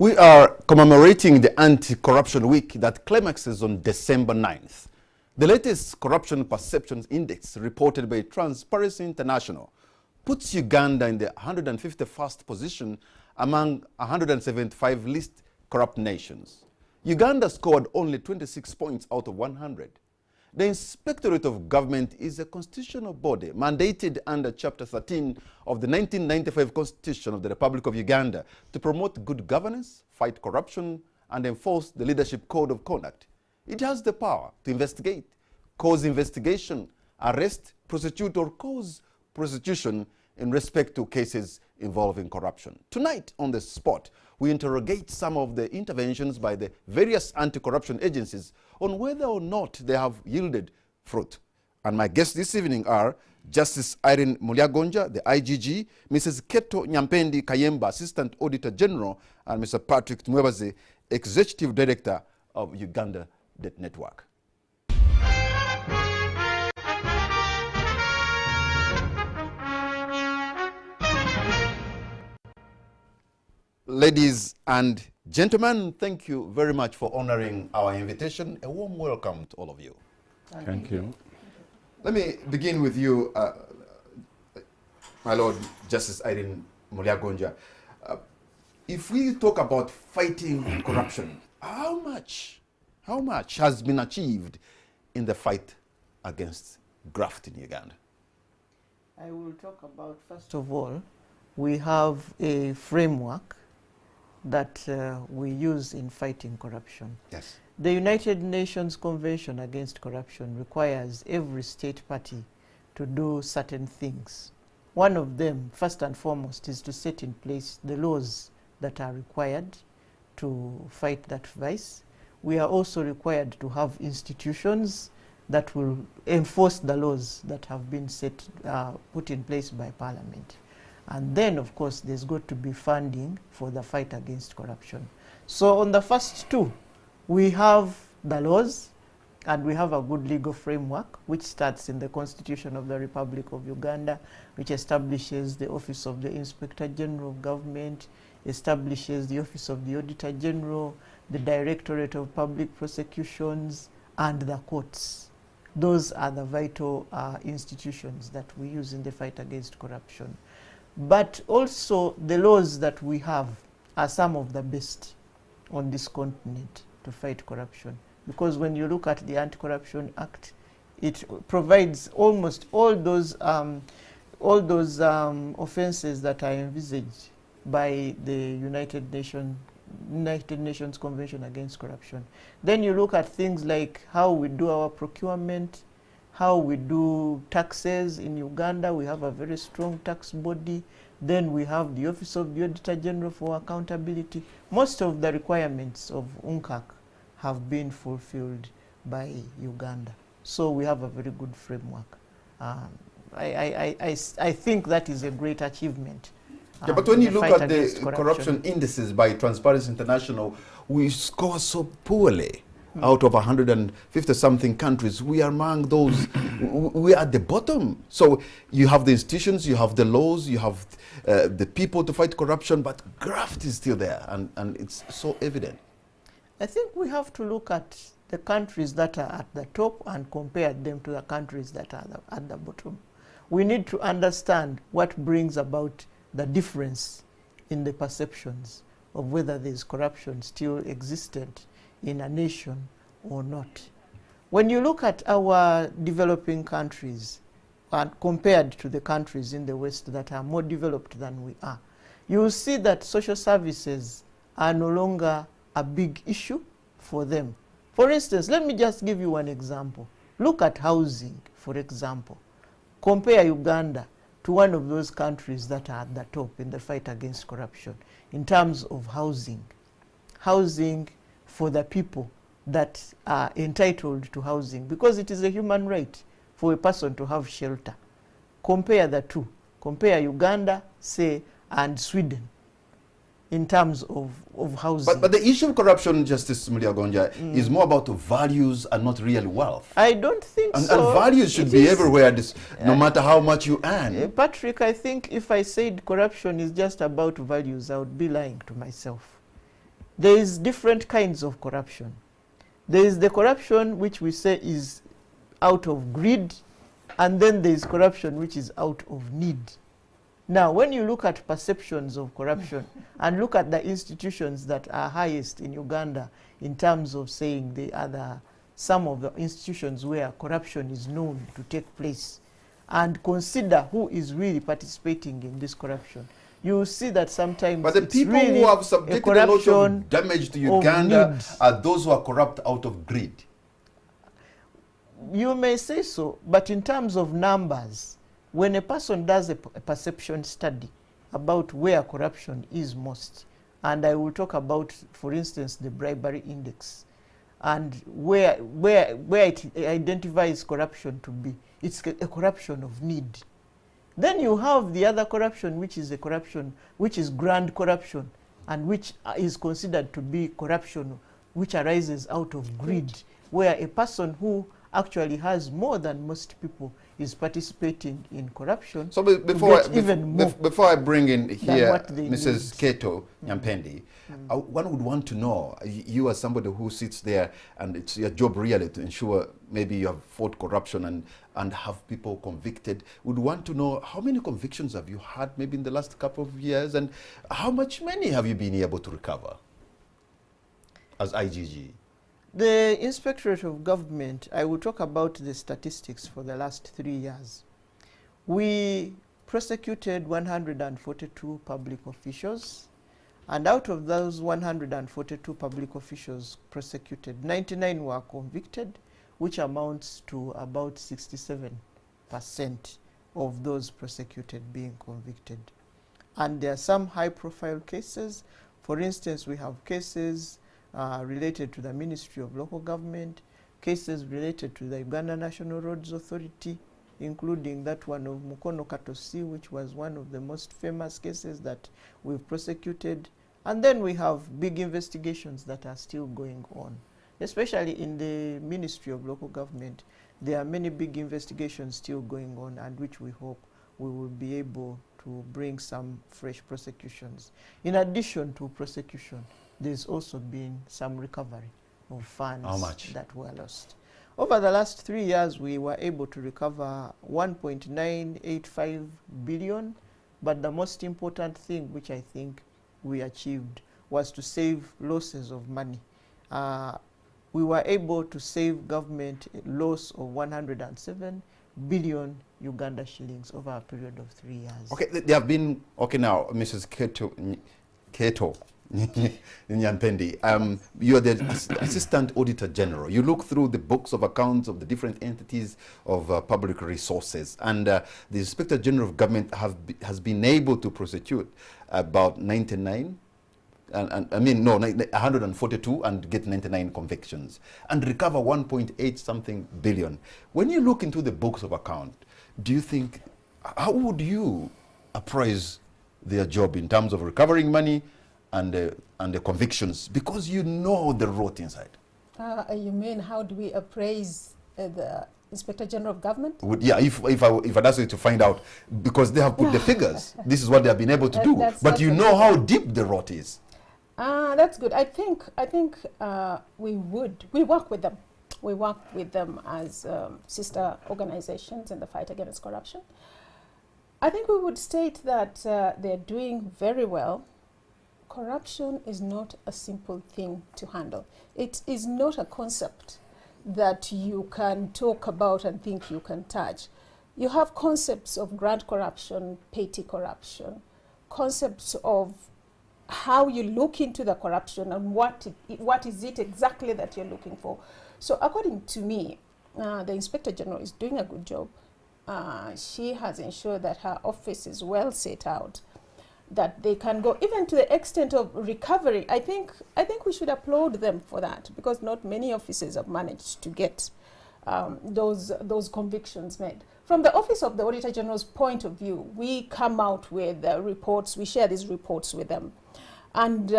We are commemorating the Anti-Corruption Week that climaxes on December 9th. The latest Corruption Perceptions Index reported by Transparency International puts Uganda in the 151st position among 175 least corrupt nations. Uganda scored only 26 points out of 100. The Inspectorate of Government is a constitutional body mandated under Chapter 13 of the 1995 Constitution of the Republic of Uganda to promote good governance, fight corruption, and enforce the Leadership Code of Conduct. It has the power to investigate, cause investigation, arrest, prosecute, or cause prosecution in respect to cases involving corruption. Tonight on The Spot, we interrogate some of the interventions by the various anti-corruption agencies on whether or not they have yielded fruit. And my guests this evening are Justice Irene Mulyagonja, the IGG, Mrs. Keto Nyampendi Kayemba, Assistant Auditor General, and Mr. Patrick Mwebaze, Executive Director of Uganda Debt Network. Ladies and gentlemen, thank you very much for honoring our invitation. A warm welcome to all of you. Thank you. Let me begin with you, my Lord Justice Irene Mulyagonja. If we talk about fighting corruption, how much has been achieved in the fight against graft in Uganda? I will talk about, first of all, we have a framework that we use in fighting corruption. Yes. The United Nations Convention Against Corruption requires every state party to do certain things. One of them, first and foremost, is to set in place the laws that are required to fight that vice. We are also required to have institutions that will enforce the laws that have been put in place by Parliament. And then, of course, there's got to be funding for the fight against corruption. So on the first two, we have the laws, and we have a good legal framework, which starts in the Constitution of the Republic of Uganda, which establishes the Office of the Inspector General of Government, establishes the Office of the Auditor General, the Directorate of Public Prosecutions, and the courts. Those are the vital institutions that we use in the fight against corruption. But also the laws that we have are some of the best on this continent to fight corruption. Because when you look at the Anti-Corruption Act, it provides almost all those offenses that are envisaged by the United Nations Convention Against Corruption. Then you look at things like how we do our procurement, how we do taxes in Uganda. We have a very strong tax body. Then we have the Office of the Auditor General for Accountability. Most of the requirements of UNCAC have been fulfilled by Uganda. So we have a very good framework. I think that is a great achievement. Yeah, but when you look at the corruption indices by Transparency International, we score so poorly. Out of 150-something countries, we are among those, we are at the bottom. So you have the institutions, you have the laws, you have the people to fight corruption, but graft is still there, and it's so evident. I think we have to look at the countries that are at the top and compare them to the countries that are at the bottom. We need to understand what brings about the difference in the perceptions of whether there is corruption still existent in a nation or not. When you look at our developing countries and compared to the countries in the West that are more developed than we are, you will see that social services are no longer a big issue for them. For instance, let me just give you one example. Look at housing, for example. Compare Uganda to one of those countries that are at the top in the fight against corruption in terms of housing. Housing for the people that are entitled to housing, because it is a human right for a person to have shelter. Compare the two. Compare Uganda, say, and Sweden in terms of housing. But the issue of corruption, Justice Mulyagonja, is more about values and not real wealth. I don't think so. And values should be everywhere, no matter how much you earn. Patrick, I think if I said corruption is just about values, I would be lying to myself. there is different kinds of corruption. There is the corruption which we say is out of greed, and then there is corruption which is out of need. Now, when you look at perceptions of corruption and look at the institutions that are highest in Uganda in terms of saying they are some of the institutions where corruption is known to take place, and consider who is really participating in this corruption, you will see that sometimes but the it's people really who have subjected a lot of damage to Uganda need. are those who are corrupt out of greed. You may say so, but in terms of numbers, when a person does a perception study about where corruption is most, and I will talk about, for instance, the bribery index, and where it identifies corruption to be, it's a corruption of need. Then you have the other corruption, which is a corruption, which is grand corruption, and which is considered to be corruption which arises out of greed, where a person who actually has more than most people is participating in corruption. So before I bring in here Mrs. Keto Nyampendi, one would want to know, you as somebody who sits there and it's your job really to ensure maybe you have fought corruption and have people convicted, would want to know how many convictions have you had maybe in the last couple of years, and how much money have you been able to recover as IGG? The Inspectorate of Government, I will talk about the statistics for the last 3 years. We prosecuted 142 public officials, and out of those 142 public officials prosecuted, 99 were convicted, which amounts to about 67% of those prosecuted being convicted. And there are some high-profile cases. For instance, we have cases related to the Ministry of Local Government, cases related to the Uganda National Roads Authority, including that one of Mukono Katosi, which was one of the most famous cases that we've prosecuted. And then we have big investigations that are still going on. Especially in the Ministry of Local Government, there are many big investigations still going on, and which we hope we will be able to bring some fresh prosecutions. In addition to prosecution, there's also been some recovery of funds that were lost. Over the last 3 years, we were able to recover 1.985 billion, but the most important thing which I think we achieved was to save losses of money. We were able to save government a loss of 107 billion Uganda shillings over a period of 3 years. Okay, there have been, okay now, Mrs. Keto Nyampendi, you're the Assistant Auditor General. You look through the books of accounts of the different entities of public resources, and the Inspector General of Government has been able to prosecute about 99, I mean, no, 142 and get 99 convictions and recover 1.8 something billion. When you look into the books of account, do you think, how would you appraise their job in terms of recovering money and the convictions, because you know the rot inside? You mean how do we appraise the Inspector General of Government? Yeah, if I'd ask you to find out, because they have put the figures, this is what they have been able to do, but you know how deep the rot is. That's good. I think we work with them. We work with them as sister organizations in the fight against corruption. I think we would state that they're doing very well. Corruption is not a simple thing to handle. It is not a concept that you can talk about and think you can touch. You have concepts of grand corruption, petty corruption, concepts of how you look into the corruption and what is it exactly that you're looking for. So according to me, the Inspector General is doing a good job. She has ensured that her office is well set out, that they can go even to the extent of recovery. I think we should applaud them for that, because not many offices have managed to get those convictions made. From the Office of the Auditor General's point of view, we come out with reports, we share these reports with them. And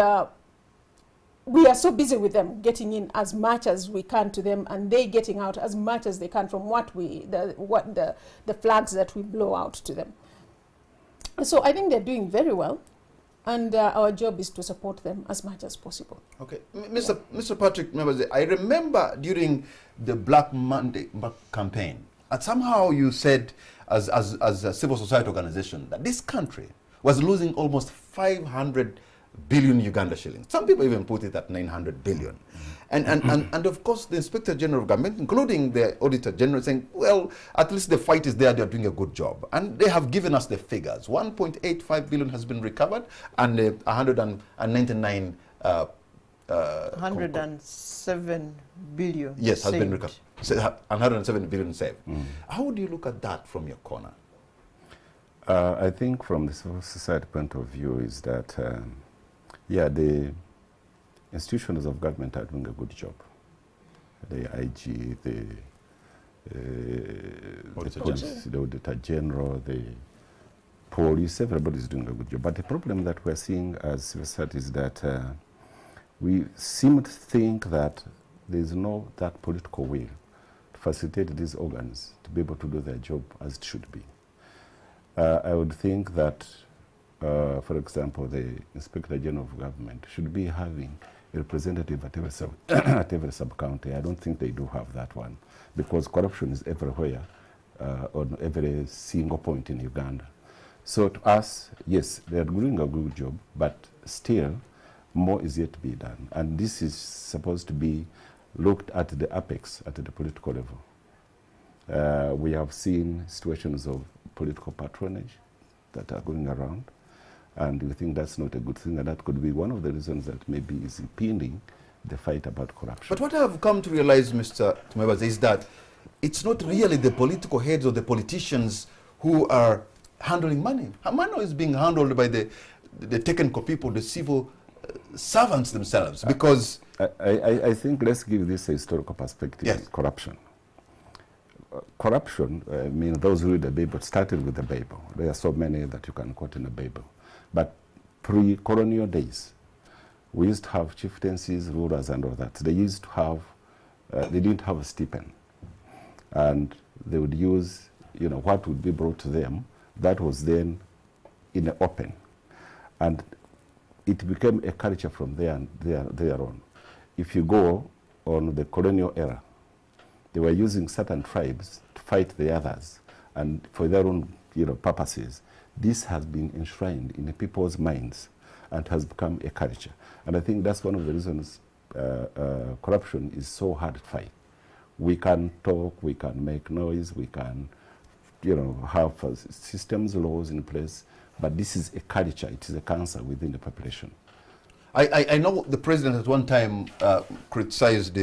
we are so busy with them, getting in as much as we can to them, and they getting out as much as they can from the flags that we blow out to them. So I think they're doing very well. And our job is to support them as much as possible. Okay, Mr. Patrick, I remember during the Black Monday campaign, and somehow you said, as a civil society organization, that this country was losing almost 500 billion Uganda shillings. Some people even put it at 900 billion. And of course, the Inspector General of Government, including the Auditor General, saying, well, at least the fight is there, they're doing a good job. And they have given us the figures. 1.85 billion has been recovered, and 199 107 billion yes, has saved. been recovered. 107 billion saved. How do you look at that from your corner? I think from the civil society point of view is that, yeah, the institutions of government are doing a good job. The IG, the police, the Auditor General, the police, everybody is doing a good job. But the problem that we're seeing as civil society is that we seem to think that there is no that political will to facilitate these organs to be able to do their job as it should be. I would think that, for example, the Inspector General of Government should be having a representative at every sub-county. I don't think they do have that one, because corruption is everywhere, on every single point in Uganda. So to us, yes, they are doing a good job, but still more is yet to be done. And this is supposed to be looked at the apex, at the political level. We have seen situations of political patronage that are going around, and we think that's not a good thing, and that could be one of the reasons that maybe is impeding the fight about corruption. But what I have come to realize, Mr. Tumebas, is that it's not really the political heads or the politicians who are handling money. Money is being handled by the technical people, the civil servants themselves, because... I think let's give this a historical perspective. Yes. Corruption. Corruption, I mean, those who read the Bible, started with the Bible. There are so many that you can quote in the Bible. But pre-colonial days, we used to have chieftaincies, rulers, and all that. They used to have, they didn't have a stipend. And they would use, you know, what would be brought to them. That was then in the open. And it became a culture from there on. If you go on the colonial era, they were using certain tribes to fight the others, and for their own, you know, purposes. This has been enshrined in the people's minds and has become a culture. And I think that's one of the reasons corruption is so hard to fight. We can talk, we can make noise, we can, you know, have systems, laws in place, but this is a culture, it is a cancer within the population. I know the president at one time criticized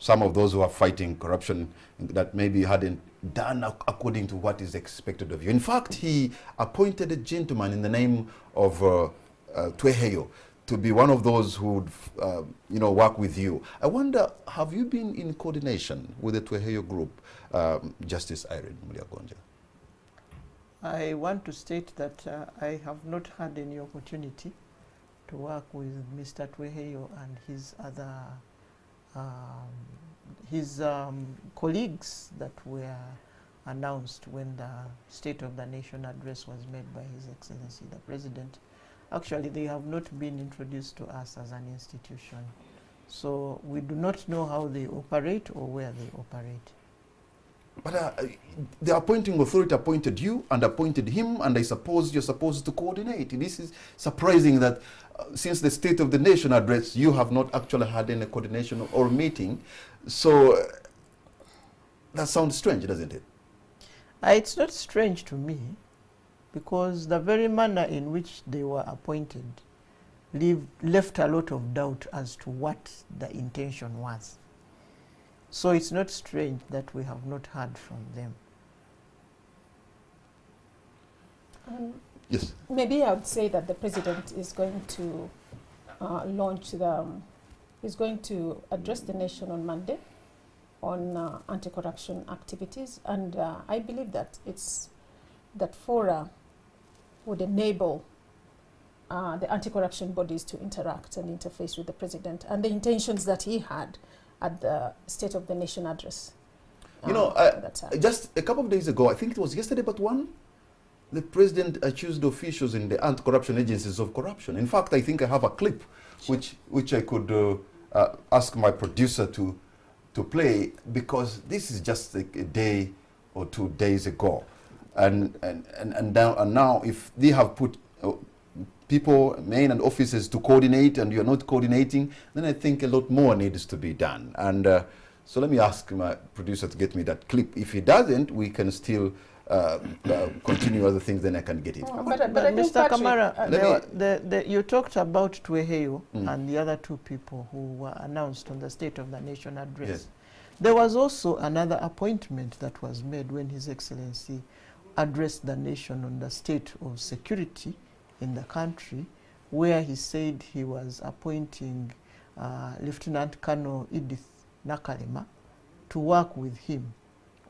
some of those who are fighting corruption that maybe hadn't done according to what is expected of you. In fact, he appointed a gentleman in the name of Tweheyo to be one of those who would, you know, work with you. I wonder, have you been in coordination with the Tweheyo group, Justice Irene Muliagonja? I want to state that I have not had any opportunity to work with Mr. Tweheyo and his other colleagues that were announced when the State of the Nation address was made by His Excellency the President. Actually, they have not been introduced to us as an institution. So we do not know how they operate or where they operate. But the appointing authority appointed you and appointed him, and I suppose you're supposed to coordinate. This is surprising that since the State of the Nation address, you have not actually had any coordination or meeting. So that sounds strange, doesn't it? It's not strange to me, because the very manner in which they were appointed left a lot of doubt as to what the intention was. So it's not strange that we have not heard from them. Yes. Maybe I would say that the president is going to he's going to address the nation on Monday on anti-corruption activities, and I believe that that fora would enable the anti-corruption bodies to interact and interface with the president, and the intentions that he had at the State of the Nation address. You know, just a couple of days ago, I think it was yesterday but one, the president accused officials in the anti-corruption agencies of corruption. In fact, I think I have a clip which I could ask my producer to play, because this is just like a day or 2 days ago. And now if they have put people, men and officers to coordinate, and you're not coordinating, then I think a lot more needs to be done. And so let me ask my producer to get me that clip. If he doesn't, we can still continue other things, then I can get it. But I think Mr. Patrick, Kamara, you talked about Tueheyo and the other 2 people who were announced on the State of the Nation address. Yes. There was also another appointment that was made when His Excellency addressed the nation on the state of security in the country, where he said he was appointing Lieutenant Colonel Edith Nakalema to work with him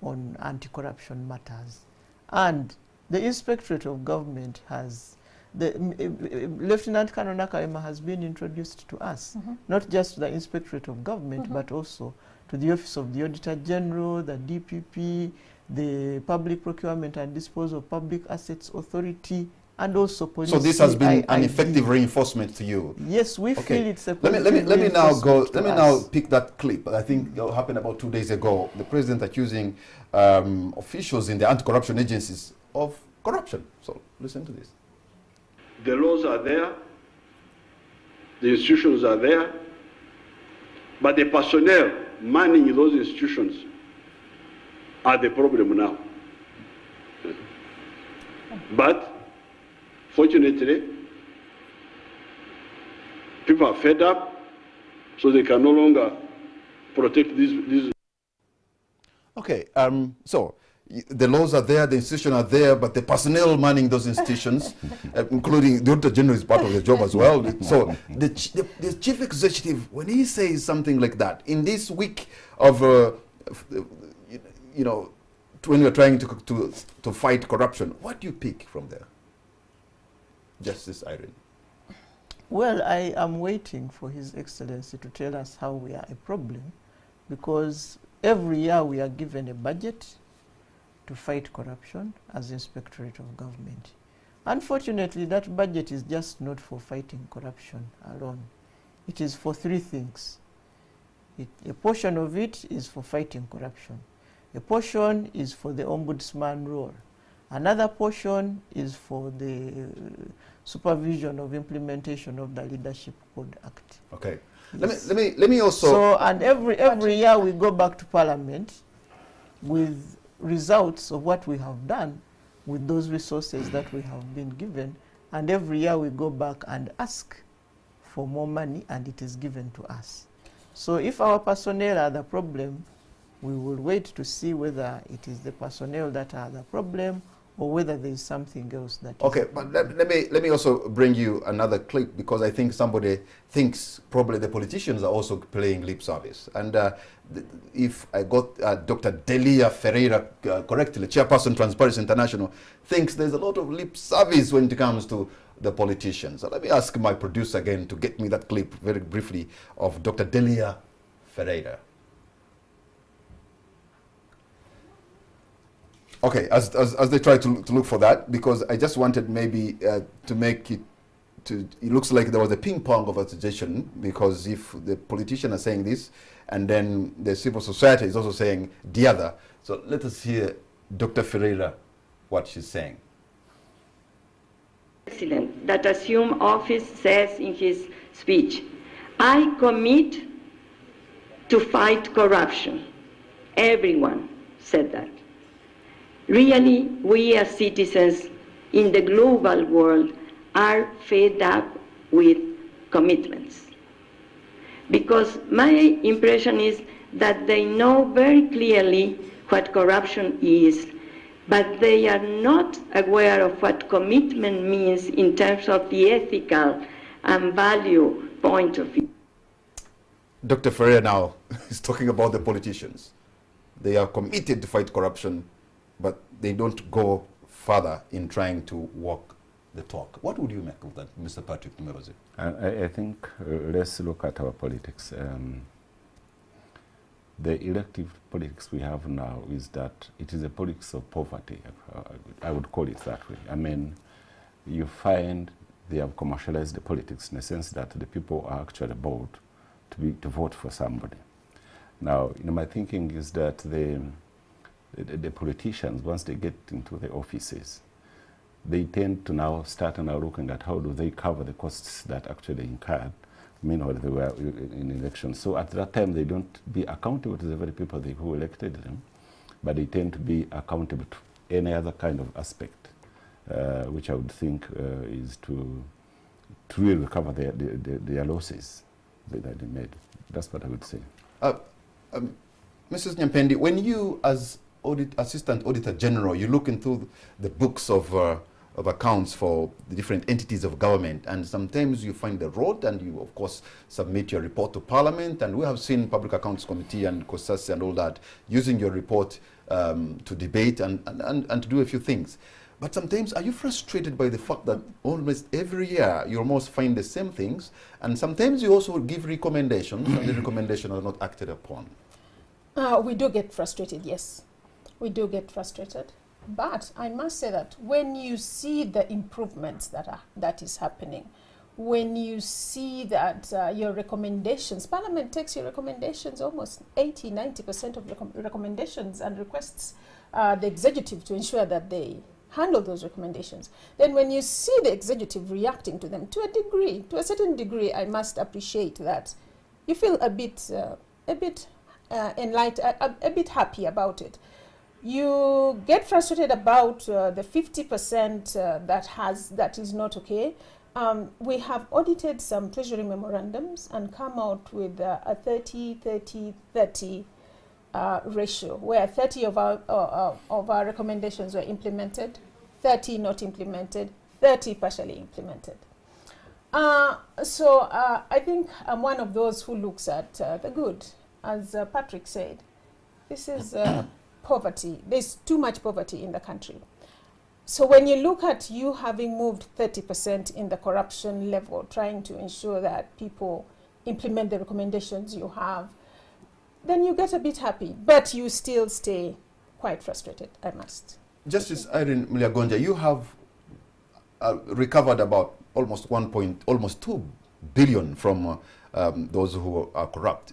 on anti-corruption matters. And the Inspectorate of Government has, Lieutenant Colonel Nakalema has been introduced to us, not just to the Inspectorate of Government, but also to the Office of the Auditor General, the DPP, the Public Procurement and Disposal of Public Assets Authority, and also police. So this has been an effective reinforcement to you. Yes, we feel it's a let me now go. Let me now pick that clip. I think it happened about 2 days ago. The president accusing officials in the anti-corruption agencies of corruption. So listen to this. The laws are there, the institutions are there, but the personnel manning those institutions are the problem now. But fortunately, people are fed up, so they can no longer protect these. Okay, so the laws are there, the institutions are there, but the personnel manning those institutions, including the Auditor General, is part of the job as well. So the chief executive, when he says something like that, in this week of, when we're trying to fight corruption, what do you pick from there? Justice Irene. Well, I am waiting for His Excellency to tell us how we are a problem, because every year we are given a budget to fight corruption as Inspectorate of Government. Unfortunately, that budget is just not for fighting corruption alone. It is for 3 things. A portion of it is for fighting corruption. A portion is for the ombudsman role. Another portion is for the supervision of implementation of the Leadership Code Act. Okay. Yes. Let me also. So, and every year we go back to Parliament with results of what we have done with those resources that we have been given, and every year we go back and ask for more money, and it is given to us. So if our personnel are the problem, we will wait to see whether it is the personnel that are the problem or whether there is something else that okay, but let me also bring you another clip, because I think somebody thinks probably the politicians are also playing lip service. And if I got Dr. Delia Ferreira correctly, Chairperson Transparency International, thinks there's a lot of lip service when it comes to the politicians. So let me ask my producer again to get me that clip very briefly of Dr. Delia Ferreira. Okay, as they try to look for that, because I just wanted maybe to make it it looks like there was a ping pong of a suggestion, because if the politicians are saying this and then the civil society is also saying the other. So let us hear Dr. Ferreira, what she's saying. President that assumed office says in his speech, I commit to fight corruption. Everyone said that. Really, we as citizens in the global world are fed up with commitments. Because my impression is that they know very clearly what corruption is, but they are not aware of what commitment means in terms of the ethical and value point of view. Dr. Ferreira now is talking about the politicians. They are committed to fight corruption, but they don't go further in trying to walk the talk. What would you make of that, Mr. Patrick Mmerozi? I think let's look at our politics. the elective politics we have now is that it is a politics of poverty. I would call it that way. I mean, you find they have commercialized the politics in the sense that the people are actually bored to vote for somebody. Now, my thinking is that the politicians, once they get into the offices, they tend to now start looking at how do they cover the costs that actually incurred meanwhile they were in elections. So at that time, they don't be accountable to the very people who elected them, but they tend to be accountable to any other kind of aspect, which I would think is to really recover their losses that they made. That's what I would say. Mrs. Nyampendi, when you, as Assistant Auditor General, you look into the books of accounts for the different entities of government, and sometimes you find the road, and you, of course, submit your report to Parliament, and we have seen Public Accounts Committee and COSASI and all that using your report to debate and to do a few things. But sometimes, are you frustrated by the fact that almost every year you almost find the same things, and sometimes you also give recommendations, and the recommendations are not acted upon? We do get frustrated, yes. We do get frustrated. But I must say that when you see the improvements that is happening, when you see that your recommendations, Parliament takes your recommendations, almost 80–90% of recommendations, and requests the executive to ensure that they handle those recommendations. Then when you see the executive reacting to them to a certain degree, I must appreciate that you feel a bit enlightened, a bit happy about it. You get frustrated about the 50% that is not okay. We have audited some treasury memorandums and come out with a 30–30–30 ratio, where 30 of our recommendations were implemented, 30 not implemented, 30 partially implemented. So I think I'm one of those who looks at the good. As Patrick said, this is poverty. There's too much poverty in the country. So when you look at you having moved 30% in the corruption level, trying to ensure that people implement the recommendations you have, then you get a bit happy, but you still stay quite frustrated, I must. Justice Irene Muliagonja, you have recovered about almost 2 billion from those who are corrupt.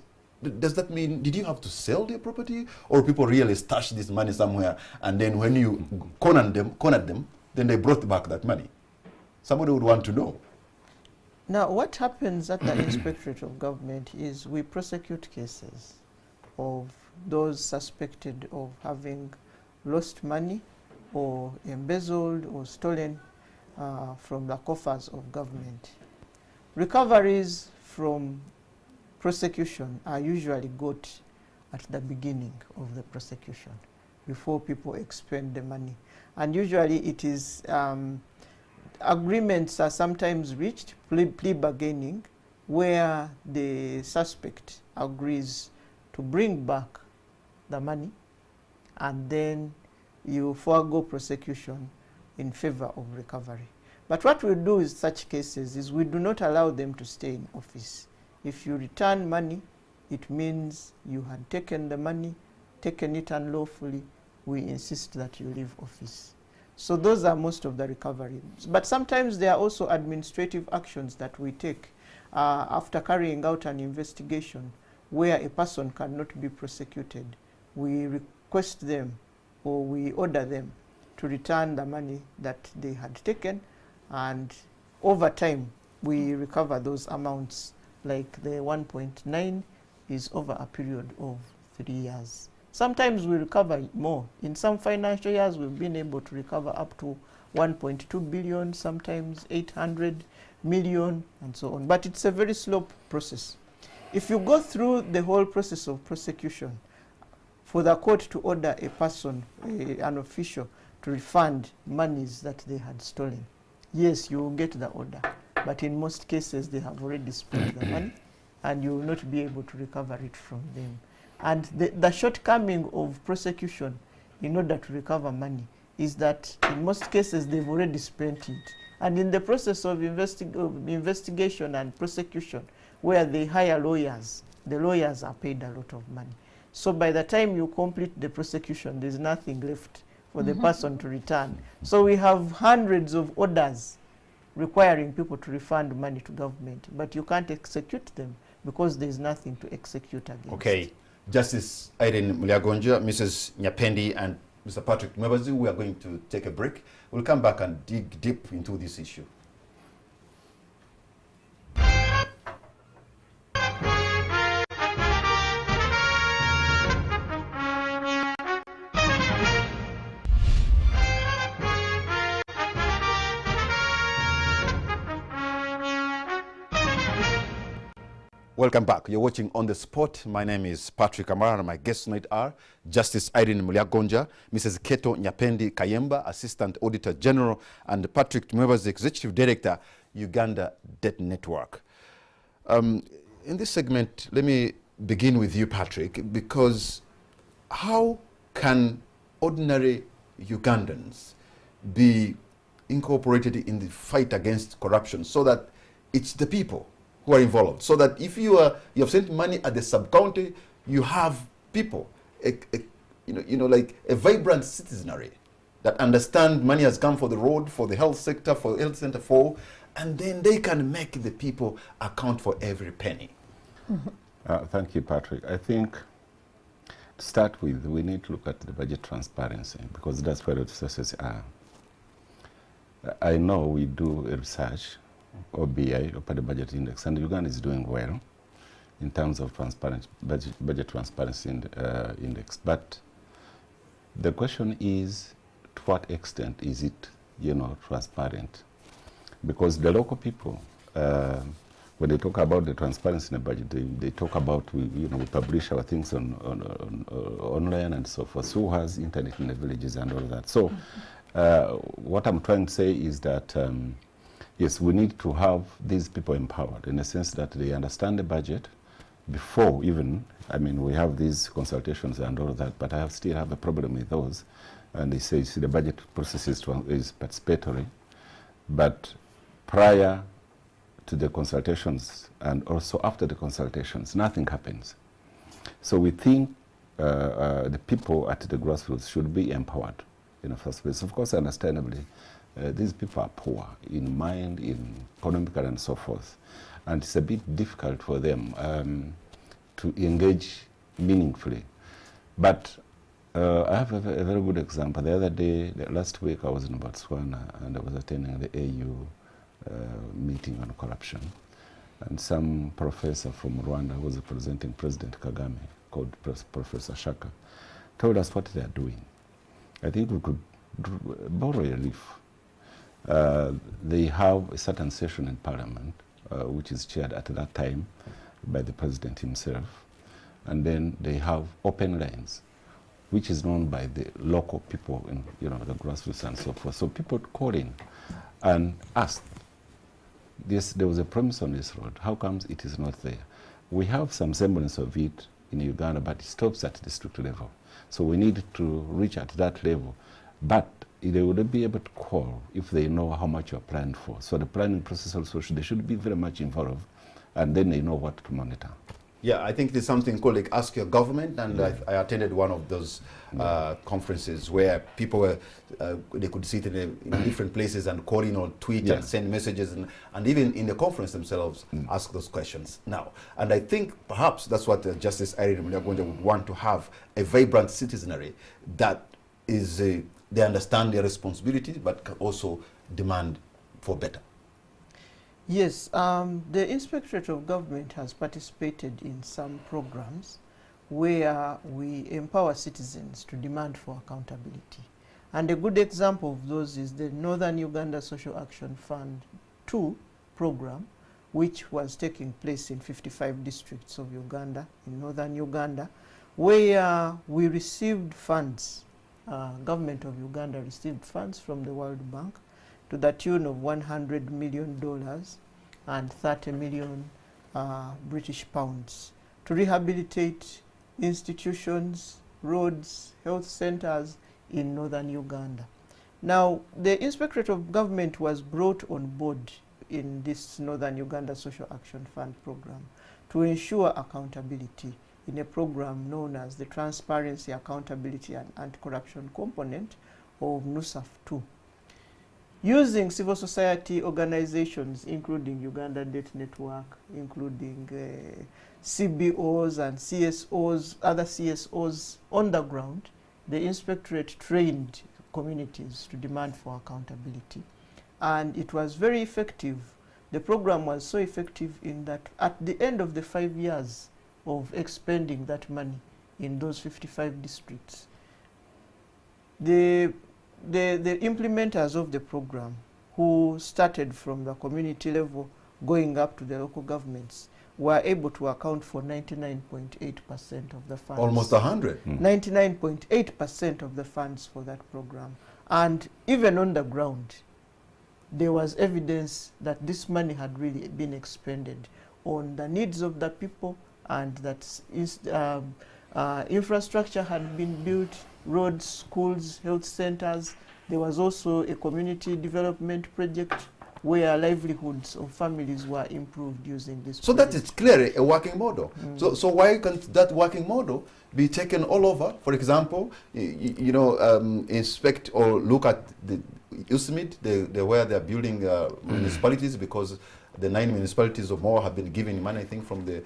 Does that mean, did you have to sell their property, or people really stashed this money somewhere, and then when you cornered them, then they brought back that money? Somebody would want to know. Now, what happens at the Inspectorate of Government is we prosecute cases of those suspected of having lost money or embezzled or stolen from the coffers of government. Recoveries from prosecution are usually got at the beginning of the prosecution, before people expend the money. And usually it is, agreements are sometimes reached, plea bargaining, where the suspect agrees to bring back the money, and then you forego prosecution in favor of recovery. But what we do in such cases is we do not allow them to stay in office. If you return money, it means you had taken the money, taken it unlawfully. We insist that you leave office. So those are most of the recoveries. But sometimes there are also administrative actions that we take after carrying out an investigation where a person cannot be prosecuted. We request them, or we order them to return the money that they had taken, and over time we recover those amounts. Like the 1.9 is over a period of 3 years. Sometimes we recover more. In some financial years, we've been able to recover up to 1.2 billion, sometimes 800 million, and so on. But it's a very slow process. If you go through the whole process of prosecution, for the court to order a person, an official, to refund monies that they had stolen, yes, you will get the order. But in most cases, they have already spent the money, and you will not be able to recover it from them. And the shortcoming of prosecution in order to recover money is that in most cases, they've already spent it. And in the process of investigation and prosecution, where they hire lawyers, the lawyers are paid a lot of money. So by the time you complete the prosecution, there's nothing left for the person to return. So we have hundreds of orders requiring people to refund money to government, but you can't execute them because there's nothing to execute against. Okay. Justice Irene Mulyagonja, Mrs. Nyapendi, and Mr. Patrick Mwebazi, we are going to take a break. We'll come back and dig deep into this issue. Welcome back. You're watching On the Spot. My name is Patrick Amara, and my guests tonight are Justice Irene Mulyagonja, Mrs. Keto Nyapendi Kayemba, Assistant Auditor General, and Patrick Mwebazi, Executive Director, Uganda Debt Network. In this segment, let me begin with you, Patrick, because how can ordinary Ugandans be incorporated in the fight against corruption so that it's the people who are involved, so that if you have sent money at the sub-county, you have people, like a vibrant citizenry that understand money has come for the road, for the health sector, for the health center, and then they can make the people account for every penny. Thank you, Patrick. I think to start with, we need to look at the budget transparency because that's where the resources are. I know we do a research OBI, Open Budget Index, and Uganda is doing well in terms of budget transparency index. But the question is, to what extent is it, transparent? Because the local people, when they talk about the transparency in the budget, they talk about we publish our things on online and so forth. So who has internet in the villages and all that? So what I'm trying to say is that. Yes, we need to have these people empowered in the sense that they understand the budget before even, we have these consultations and all that, but I still have a problem with those. And they say, the budget process is participatory, but prior to the consultations and also after the consultations, nothing happens. So we think the people at the grassroots should be empowered in the first place. Of course, understandably, these people are poor in mind, in economical and so forth. And it's a bit difficult for them to engage meaningfully. But I have a very good example. The other day, last week, I was in Botswana and I was attending the AU meeting on corruption. And some professor from Rwanda who was representing President Kagame, called Professor Shaka, told us what they are doing. I think we could borrow a leaf. They have a certain session in Parliament, which is chaired at that time by the President himself. And then they have open lines, which is known by the local people in the grassroots and so forth. So people call in and ask, there was a promise on this road. How comes it is not there? We have some semblance of it in Uganda, but it stops at district level. So we need to reach at that level. But they wouldn't be able to call if they know how much you're planned for. So the planning process also, they should be very much involved, and then they know what to monitor. Yeah, I think there's something called like Ask Your Government, and I attended one of those conferences where people were, they could sit in different places and call in or tweet and send messages, and even in the conference themselves ask those questions now. And I think perhaps that's what Justice Irene Mulyagonja would want to have, a vibrant citizenry that is, they understand their responsibility but can also demand for better. Yes, the Inspectorate of Government has participated in some programs where we empower citizens to demand for accountability. And a good example of those is the Northern Uganda Social Action Fund 2 program, which was taking place in 55 districts of Uganda, in Northern Uganda, where we received funds. Government of Uganda received funds from the World Bank to the tune of $100 million and 30 million British pounds to rehabilitate institutions, roads, health centers in northern Uganda. Now, the Inspectorate of Government was brought on board in this Northern Uganda Social Action Fund program to ensure accountability in a program known as the Transparency, Accountability and Anti-Corruption component of NUSAF 2. Using civil society organizations, including Uganda Debt Network, including CBOs and CSOs, other CSOs on the ground, the inspectorate trained communities to demand for accountability. And it was very effective. The program was so effective in that at the end of the 5 years of expending that money in those 55 districts, the implementers of the program, who started from the community level going up to the local governments, were able to account for 99.8% of the funds. Almost 100. 99.8% of the funds for that program. And even on the ground, there was evidence that this money had really been expended on the needs of the people, and that infrastructure had been built, roads, schools, health centers. There was also a community development project where livelihoods of families were improved using this So project. that is clearly a working model. So why can't that working model be taken all over? For example, inspect or look at the USMID, where they're building municipalities, because the 9 municipalities or more have been given money, I think, from the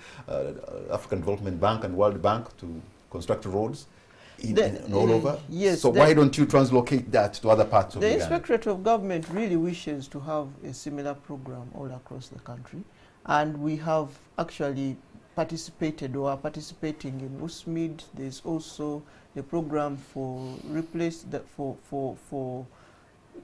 African Development Bank and World Bank to construct roads all over. Yes. So why don't you translocate that to other parts of the Uganda? Inspectorate of Government really wishes to have a similar program all across the country, and we have actually participated or are participating in USMID. There's also the program for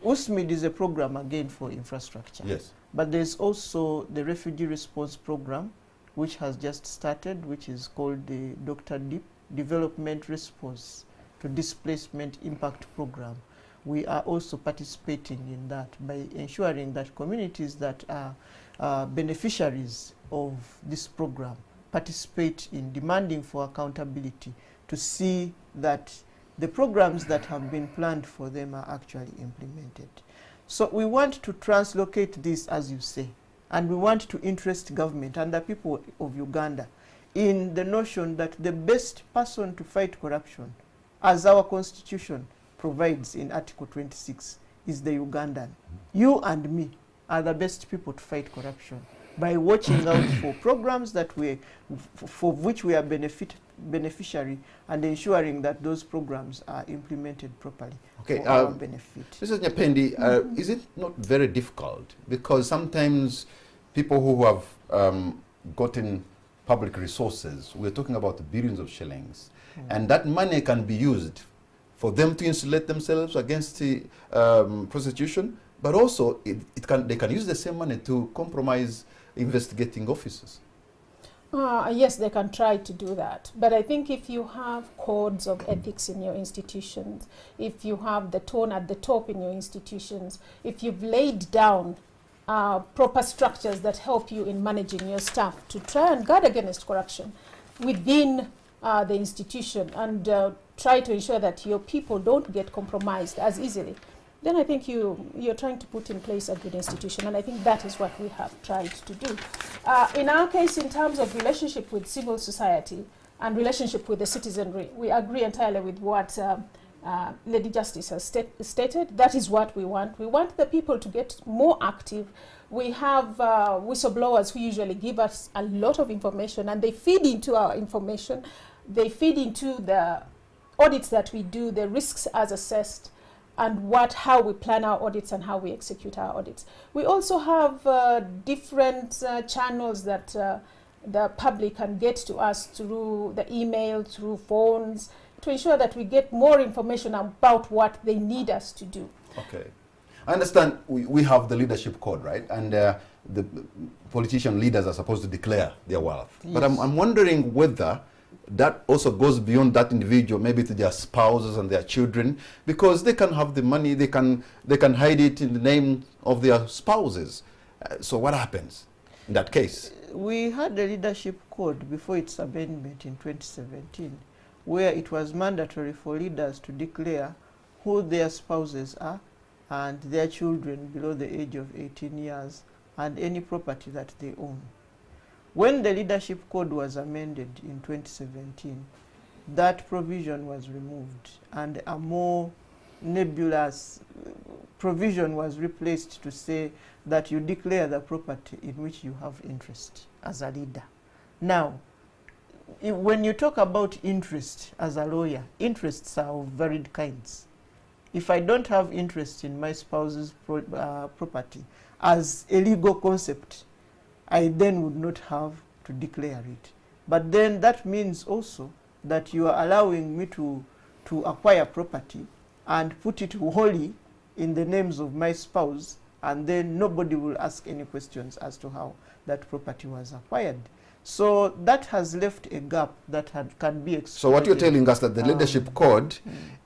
USMID is a program again for infrastructure. Yes. But there's also the Refugee Response Program, which has just started, which is called the Dr. DIP, Development Response to Displacement Impact Program. We are also participating in that by ensuring that communities that are beneficiaries of this program participate in demanding for accountability to see that the programs that have been planned for them are actually implemented. So we want to translocate this, as you say, and we want to interest government and the people of Uganda in the notion that the best person to fight corruption, as our constitution provides in Article 26, is the Ugandan. You and me are the best people to fight corruption by watching out for programs that for which we are beneficiary, and ensuring that those programs are implemented properly for our benefit. Mrs. Nyapendi, is it not very difficult? Because sometimes people who have gotten public resources, we're talking about billions of shillings, and that money can be used for them to insulate themselves against the, prostitution, but also they can use the same money to compromise investigating officers. Yes, they can try to do that. But I think if you have codes of ethics in your institutions, if you have the tone at the top in your institutions, if you've laid down proper structures that help you in managing your staff to try and guard against corruption within the institution, and try to ensure that your people don't get compromised as easily, then I think you're trying to put in place a good institution, and I think that is what we have tried to do. In our case, in terms of relationship with civil society and relationship with the citizenry, we agree entirely with what Lady Justice has stated. That is what we want. We want the people to get more active. We have whistleblowers who usually give us a lot of information, and they feed into our information. They feed into the audits that we do, the risks as assessed, and how we plan our audits and how we execute our audits. We also have different channels that the public can get to us through the email, through phones, to ensure that we get more information about what they need us to do. Okay. I understand we have the leadership code, right? And the politician leaders are supposed to declare their wealth. Yes. But I'm wondering whether that also goes beyond that individual, maybe to their spouses and their children, because they can have the money, they can hide it in the name of their spouses. So what happens in that case? We had the leadership code before its amendment in 2017, where it was mandatory for leaders to declare who their spouses are and their children below the age of 18 years and any property that they own. When the leadership code was amended in 2017, that provision was removed and a more nebulous provision was replaced to say that you declare the property in which you have interest as a leader. Now, when you talk about interest as a lawyer, interests are of varied kinds. If I don't have interest in my spouse's property as a legal concept, I then would not have to declare it. But then that means also that you are allowing me to acquire property and put it wholly in the names of my spouse, and then nobody will ask any questions as to how that property was acquired. So that has left a gap that can be exploited. So what you're telling us that the leadership code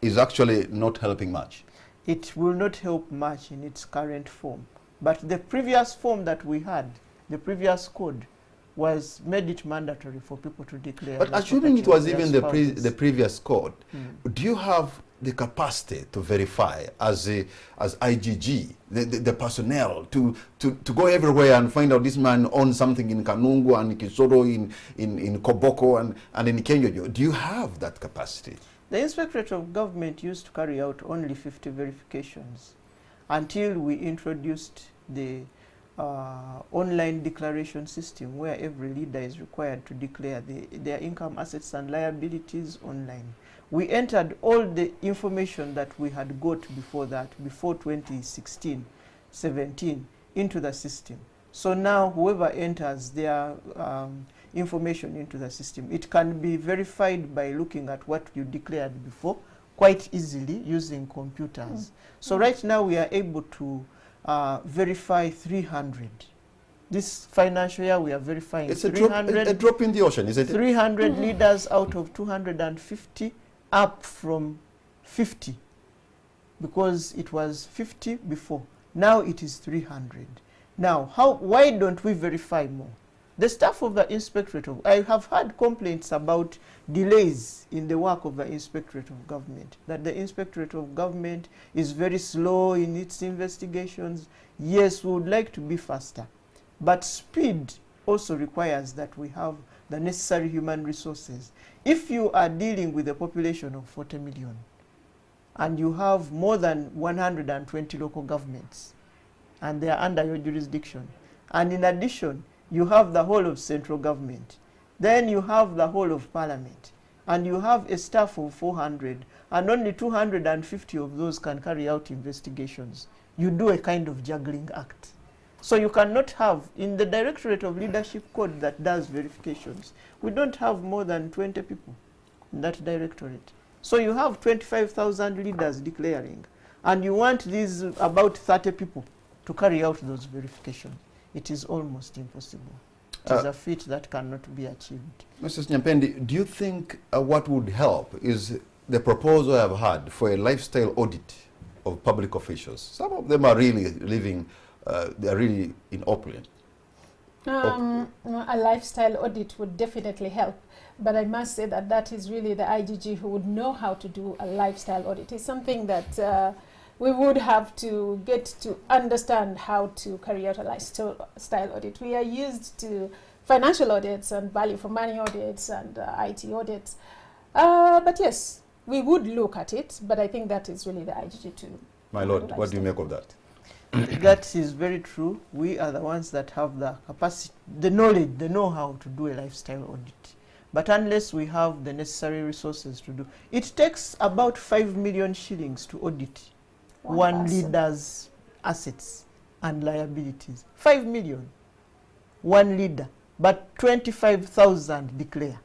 is actually not helping much? It will not help much in its current form. But the previous form that we had, the previous code, was made it mandatory for people to declare. But assuming it was even the previous code, do you have the capacity to verify as IGG, the personnel, to go everywhere and find out this man owns something in Kanungu and Kisoro, in Koboko and in Kenyojo? Do you have that capacity? The Inspectorate of Government used to carry out only 50 verifications until we introduced the online declaration system, where every leader is required to declare their income, assets and liabilities online. We entered all the information that we had got before that, before 2016-17, into the system. So now whoever enters their information into the system, it can be verified by looking at what you declared before quite easily using computers. So right now we are able to verify 300. This financial year we are verifying 300. A drop in the ocean, is it? 300 leaders out of 250, up from 50, because it was 50 before. Now it is 300. Now, why don't we verify more? The staff of the Inspectorate of, I have had complaints about delays in the work of the Inspectorate of Government, that the Inspectorate of Government is very slow in its investigations. Yes, we would like to be faster, but speed also requires that we have the necessary human resources. If you are dealing with a population of 40 million and you have more than 120 local governments and they are under your jurisdiction, and in addition you have the whole of central government, then you have the whole of parliament, and you have a staff of 400, and only 250 of those can carry out investigations, you do a kind of juggling act. So you cannot have, in the Directorate of Leadership Code that does verifications, we don't have more than 20 people in that directorate. So you have 25,000 leaders declaring, and you want these about 30 people to carry out those verifications. It is almost impossible. It is a feat that cannot be achieved. Mrs. Nyampendi, do you think what would help is the proposal I have had for a lifestyle audit of public officials? Some of them are really living, they are really in opulence. A lifestyle audit would definitely help, but I must say that that is really the IGG who would know how to do a lifestyle audit. It's something that we would have to get to understand how to carry out a lifestyle audit. We are used to financial audits and value for money audits and IT audits. But yes, we would look at it, but I think that is really the IGG to. My Lord, what do you make of that? That is very true. We are the ones that have the capacity, the knowledge, the know-how to do a lifestyle audit. But unless we have the necessary resources to do, it takes about 5 million shillings to audit one leader's assets and liabilities. 5 million, one leader, but 25,000 declare.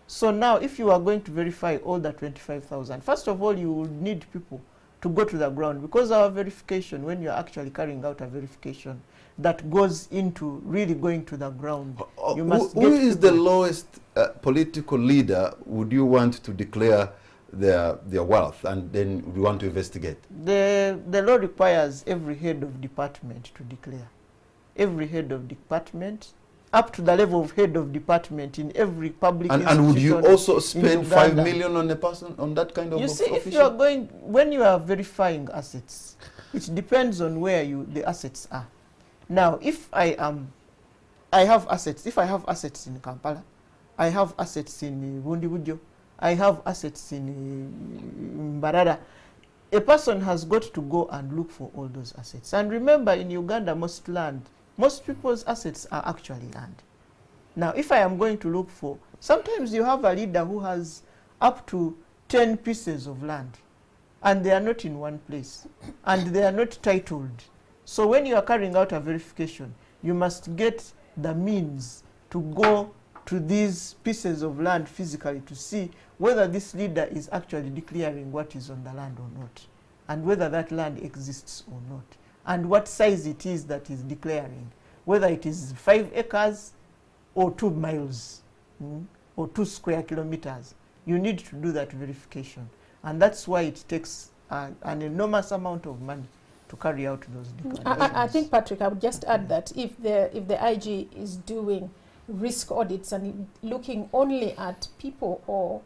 So now if you are going to verify all the 25,000, first of all you will need people to go to the ground, because our verification, when you are actually carrying out a verification that goes into really going to the ground, you must who is the lowest political leader would you want to declare their wealth, and then we want to investigate? The law requires every head of department to declare. Every head of department, up to the level of head of department in every public institution. And would you also spend 5 million on a person, on that kind of You see, official? if you are going, when you are verifying assets, it depends on where the assets are. Now, if I am I have assets. If I have assets in Kampala, I have assets in Bundibujo, I have assets in Mbarara. A person has got to go and look for all those assets. And remember, in Uganda, most people's assets are actually land. Now, if I am going to look for, sometimes you have a leader who has up to 10 pieces of land, and they are not in one place, and they are not titled. So when you are carrying out a verification, you must get the means to go to these pieces of land physically to see whether this leader is actually declaring what is on the land or not, and whether that land exists or not, and what size it is that is declaring, whether it is 5 acres or 2 miles or 2 square kilometers. You need to do that verification, and that's why it takes an enormous amount of money to carry out those declarations. I think, Patrick, I would just add that if the IG is doing risk audits and looking only at people or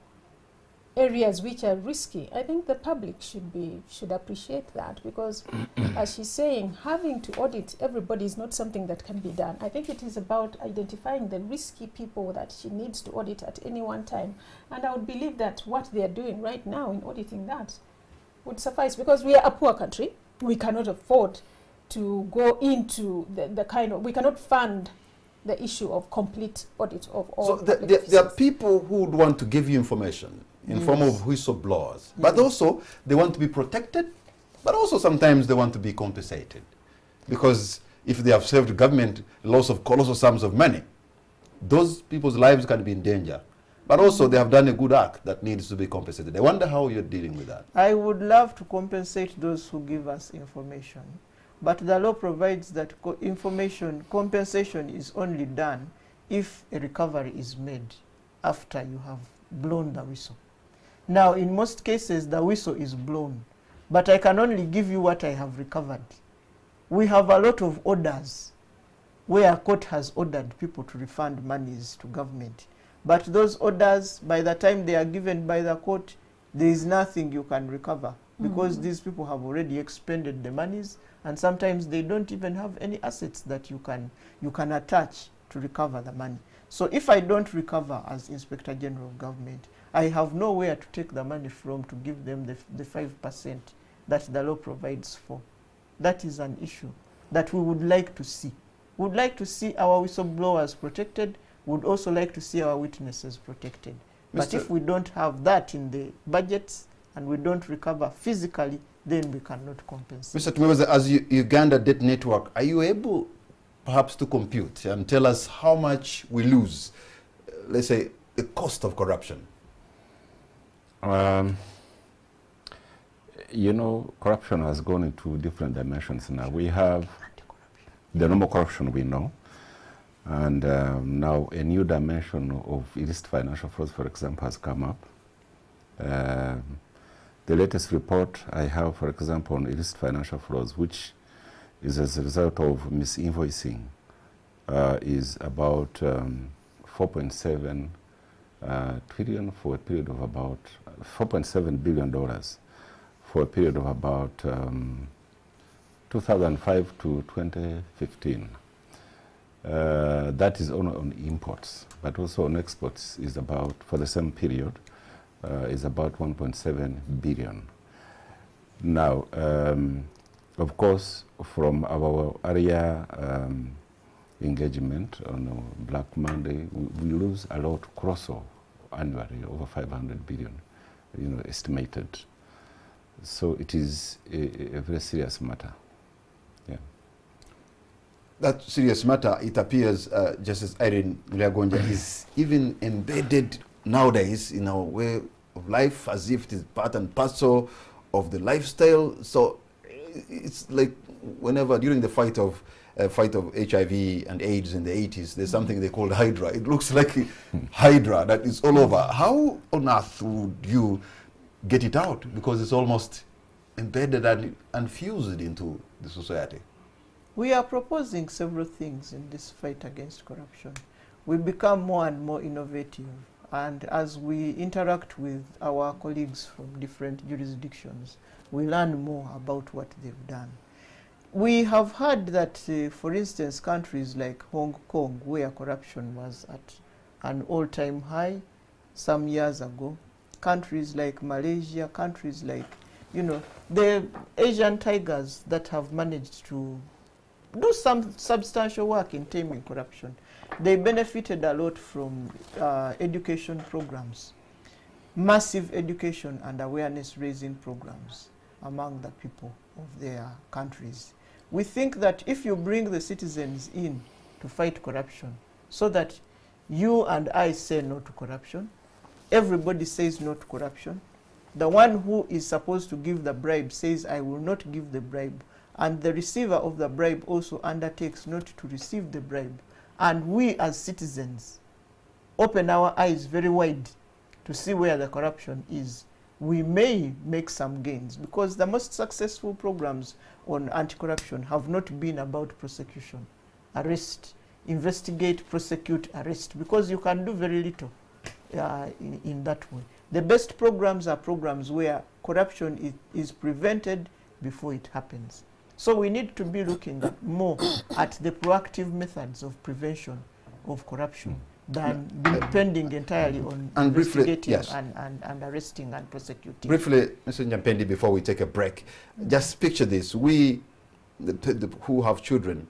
areas which are risky, I think the public should appreciate that, because as she's saying, having to audit everybody is not something that can be done. I think it is about identifying the risky people that she needs to audit at any one time, and I would believe that what they are doing right now in auditing that would suffice, because we are a poor country. We cannot afford to go into the kind of, we cannot fund the issue of complete audit of all. So there are people who would want to give you information in form of whistleblowers, but also they want to be protected, but also sometimes they want to be compensated, because if they have served government loss of colossal sums of money, those people's lives can be in danger. But also they have done a good act that needs to be compensated. I wonder how you're dealing with that. I would love to compensate those who give us information, but the law provides that compensation is only done if a recovery is made after you have blown the whistle. Now, in most cases, the whistle is blown, but I can only give you what I have recovered. We have a lot of orders where a court has ordered people to refund monies to government. But those orders, by the time they are given by the court, there is nothing you can recover, because these people have already expended the monies, and sometimes they don't even have any assets that you can attach to recover the money. So if I don't recover as Inspector General of Government, I have nowhere to take the money from to give them the 5% that the law provides for. That is an issue that we would like to see. We would like to see our whistleblowers protected. We would also like to see our witnesses protected. But if we don't have that in the budgets and we don't recover physically, then we cannot compensate. Mr. Tumeweza, as Uganda Debt Network, are you able perhaps to compute and tell us how much we lose, let's say, the cost of corruption? You know, corruption has gone into different dimensions now. We have the normal corruption we know, and now a new dimension of illicit financial fraud, for example, has come up. The latest report I have, for example, on illicit financial frauds, which is as a result of misinvoicing, is about 4.7 trillion for a period of about $4.7 billion for a period of about 2005 to 2015. That is only on imports, but also on exports is about, for the same period, is about 1.7 billion. Now, of course, from our area engagement on Black Monday, we lose a lot cross-over annually, over 500 billion, you know, estimated. So it is a very serious matter. Yeah. That serious matter, it appears, Justice Irene Muliagonja, is even embedded nowadays in our way of life, as if it is part and parcel of the lifestyle. So it's like whenever during the fight of HIV and AIDS in the 80s, there's something they called Hydra. It looks like Hydra that is all over. How on earth would you get it out? Because it's almost embedded and fused into the society. We are proposing several things in this fight against corruption. We become more and more innovative, and as we interact with our colleagues from different jurisdictions, we learn more about what they've done. We have heard that, for instance, countries like Hong Kong, where corruption was at an all-time high some years ago, countries like Malaysia, countries like, you know, the Asian tigers that have managed to do some substantial work in taming corruption, they benefited a lot from education programs, massive education and awareness raising programs among the people of their countries. We think that if you bring the citizens in to fight corruption, so that you and I say no to corruption, everybody says no to corruption, the one who is supposed to give the bribe says, I will not give the bribe, and the receiver of the bribe also undertakes not to receive the bribe, and we as citizens open our eyes very wide to see where the corruption is, we may make some gains, because the most successful programs on anti-corruption have not been about prosecution, arrest, investigate, prosecute, arrest, because you can do very little in that way. The best programs are programs where corruption is prevented before it happens. So we need to be looking more at the proactive methods of prevention of corruption than depending entirely on investigating and arresting and prosecuting. Briefly, Mr. Nyampendi, before we take a break, just picture this. We, who have children,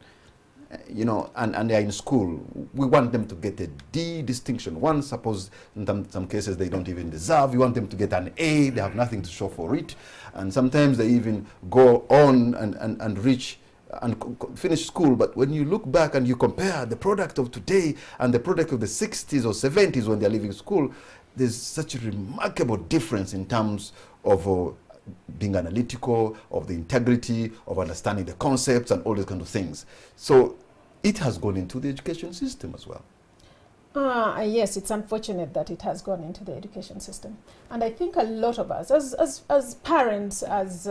you know, and they're in school, we want them to get a D distinction. One, suppose in some cases they don't even deserve. You want them to get an A, they have nothing to show for it. And sometimes they even go on and reach and finish school. But when you look back and you compare the product of today and the product of the 60s or 70s when they're leaving school, there's such a remarkable difference in terms of being analytical, of the integrity, of understanding the concepts and all these kind of things. So it has gone into the education system as well. Yes, it's unfortunate that it has gone into the education system. And I think a lot of us, as parents, as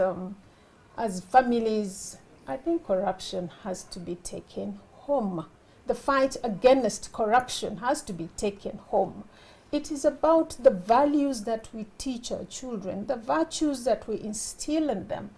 families, I think corruption has to be taken home. The fight against corruption has to be taken home. It is about the values that we teach our children, the virtues that we instill in them,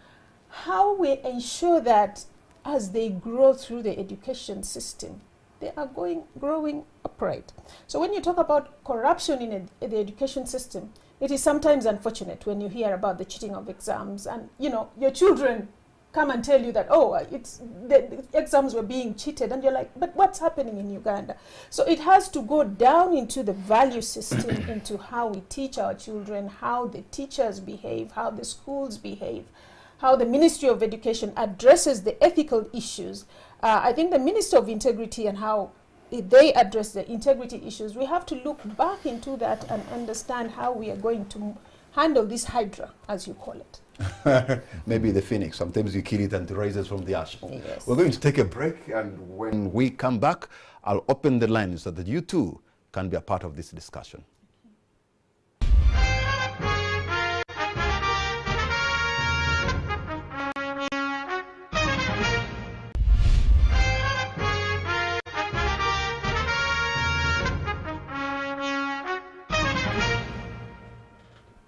how we ensure that as they grow through the education system, they are growing upright. So when you talk about corruption in the education system, it is sometimes unfortunate when you hear about the cheating of exams and, you know, your children come and tell you that, oh, the exams were being cheated, and you're like, but what's happening in Uganda? So it has to go down into the value system, into how we teach our children, how the teachers behave, how the schools behave, how the Ministry of Education addresses the ethical issues. I think the Minister of Integrity and how they address the integrity issues, we have to look back into that and understand how we are going to handle this hydra, as you call it. Maybe the phoenix. Sometimes you kill it and it rises from the ash. Yes. We're going to take a break, and when we come back, I'll open the line so that you too can be a part of this discussion.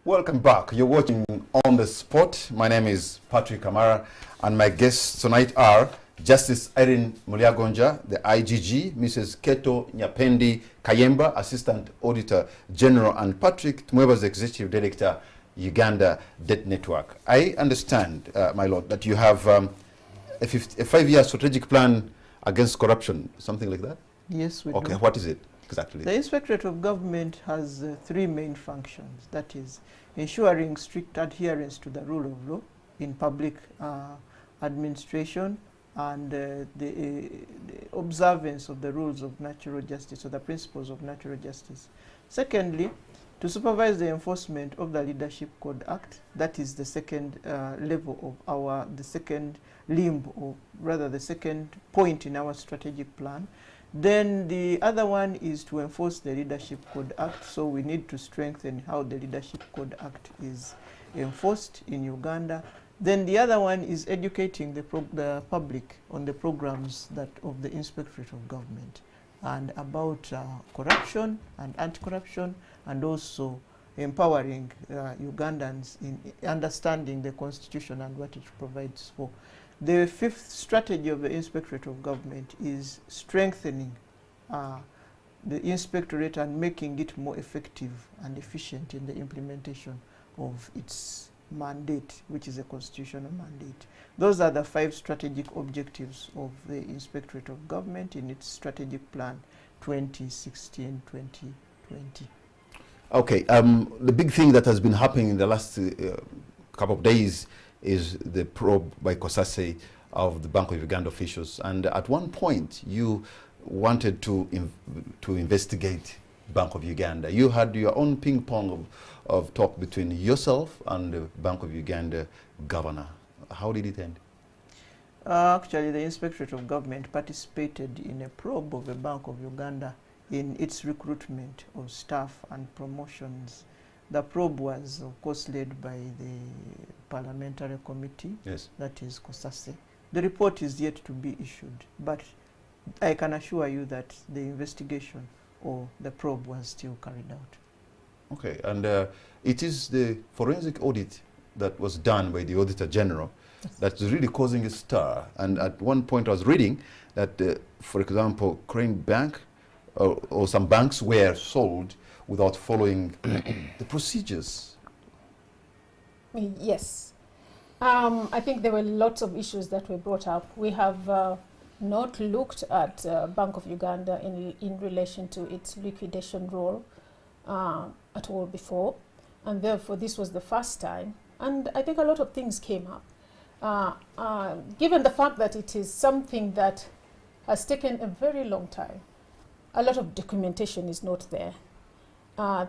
Welcome back. You're watching On the Spot. My name is Patrick Kamara, and my guests tonight are Justice Irene Muliagonja, the IGG, Mrs. Keto Nyapendi Kayemba, Assistant Auditor General, and Patrick Tumweba's Executive Director, Uganda Debt Network. I understand, my lord, that you have a 5-year strategic plan against corruption, something like that? Yes, we do. Okay, what is it exactly? The Inspectorate of Government has 3 main functions. That is, ensuring strict adherence to the rule of law in public administration, and the observance of the rules of natural justice, or the principles of natural justice. Secondly, to supervise the enforcement of the Leadership Code Act. That is the second level of the second limb, or rather the second point in our strategic plan. Then the other one is to enforce the Leadership Code Act. So we need to strengthen how the Leadership Code Act is enforced in Uganda. Then the other one is educating the public on the programs of the Inspectorate of Government and about corruption and anti-corruption, and also empowering Ugandans in understanding the Constitution and what it provides for. The fifth strategy of the Inspectorate of Government is strengthening the Inspectorate and making it more effective and efficient in the implementation of its mandate, which is a constitutional mandate. Those are the 5 strategic objectives of the Inspectorate of Government in its strategic plan 2016-2020. Okay, the big thing that has been happening in the last couple of days is the probe by COSASE of the Bank of Uganda officials. And at one point, you wanted to investigate Bank of Uganda. You had your own ping pong of talk between yourself and the Bank of Uganda governor. How did it end? Actually, the Inspectorate of Government participated in a probe of the Bank of Uganda in its recruitment of staff and promotions. The probe was, of course, led by the parliamentary committee, yes, that is COSASE. The report is yet to be issued, but I can assure you that the investigation or the probe was still carried out. Okay, and it is the forensic audit that was done by the Auditor General that's really causing a stir. And at one point I was reading that, for example, Crane Bank or some banks were sold without following the procedures. Yes. I think there were lots of issues that were brought up. We have not looked at Bank of Uganda in relation to its liquidation role at all before, and therefore this was the first time. And I think a lot of things came up. Given the fact that it is something that has taken a very long time, a lot of documentation is not there.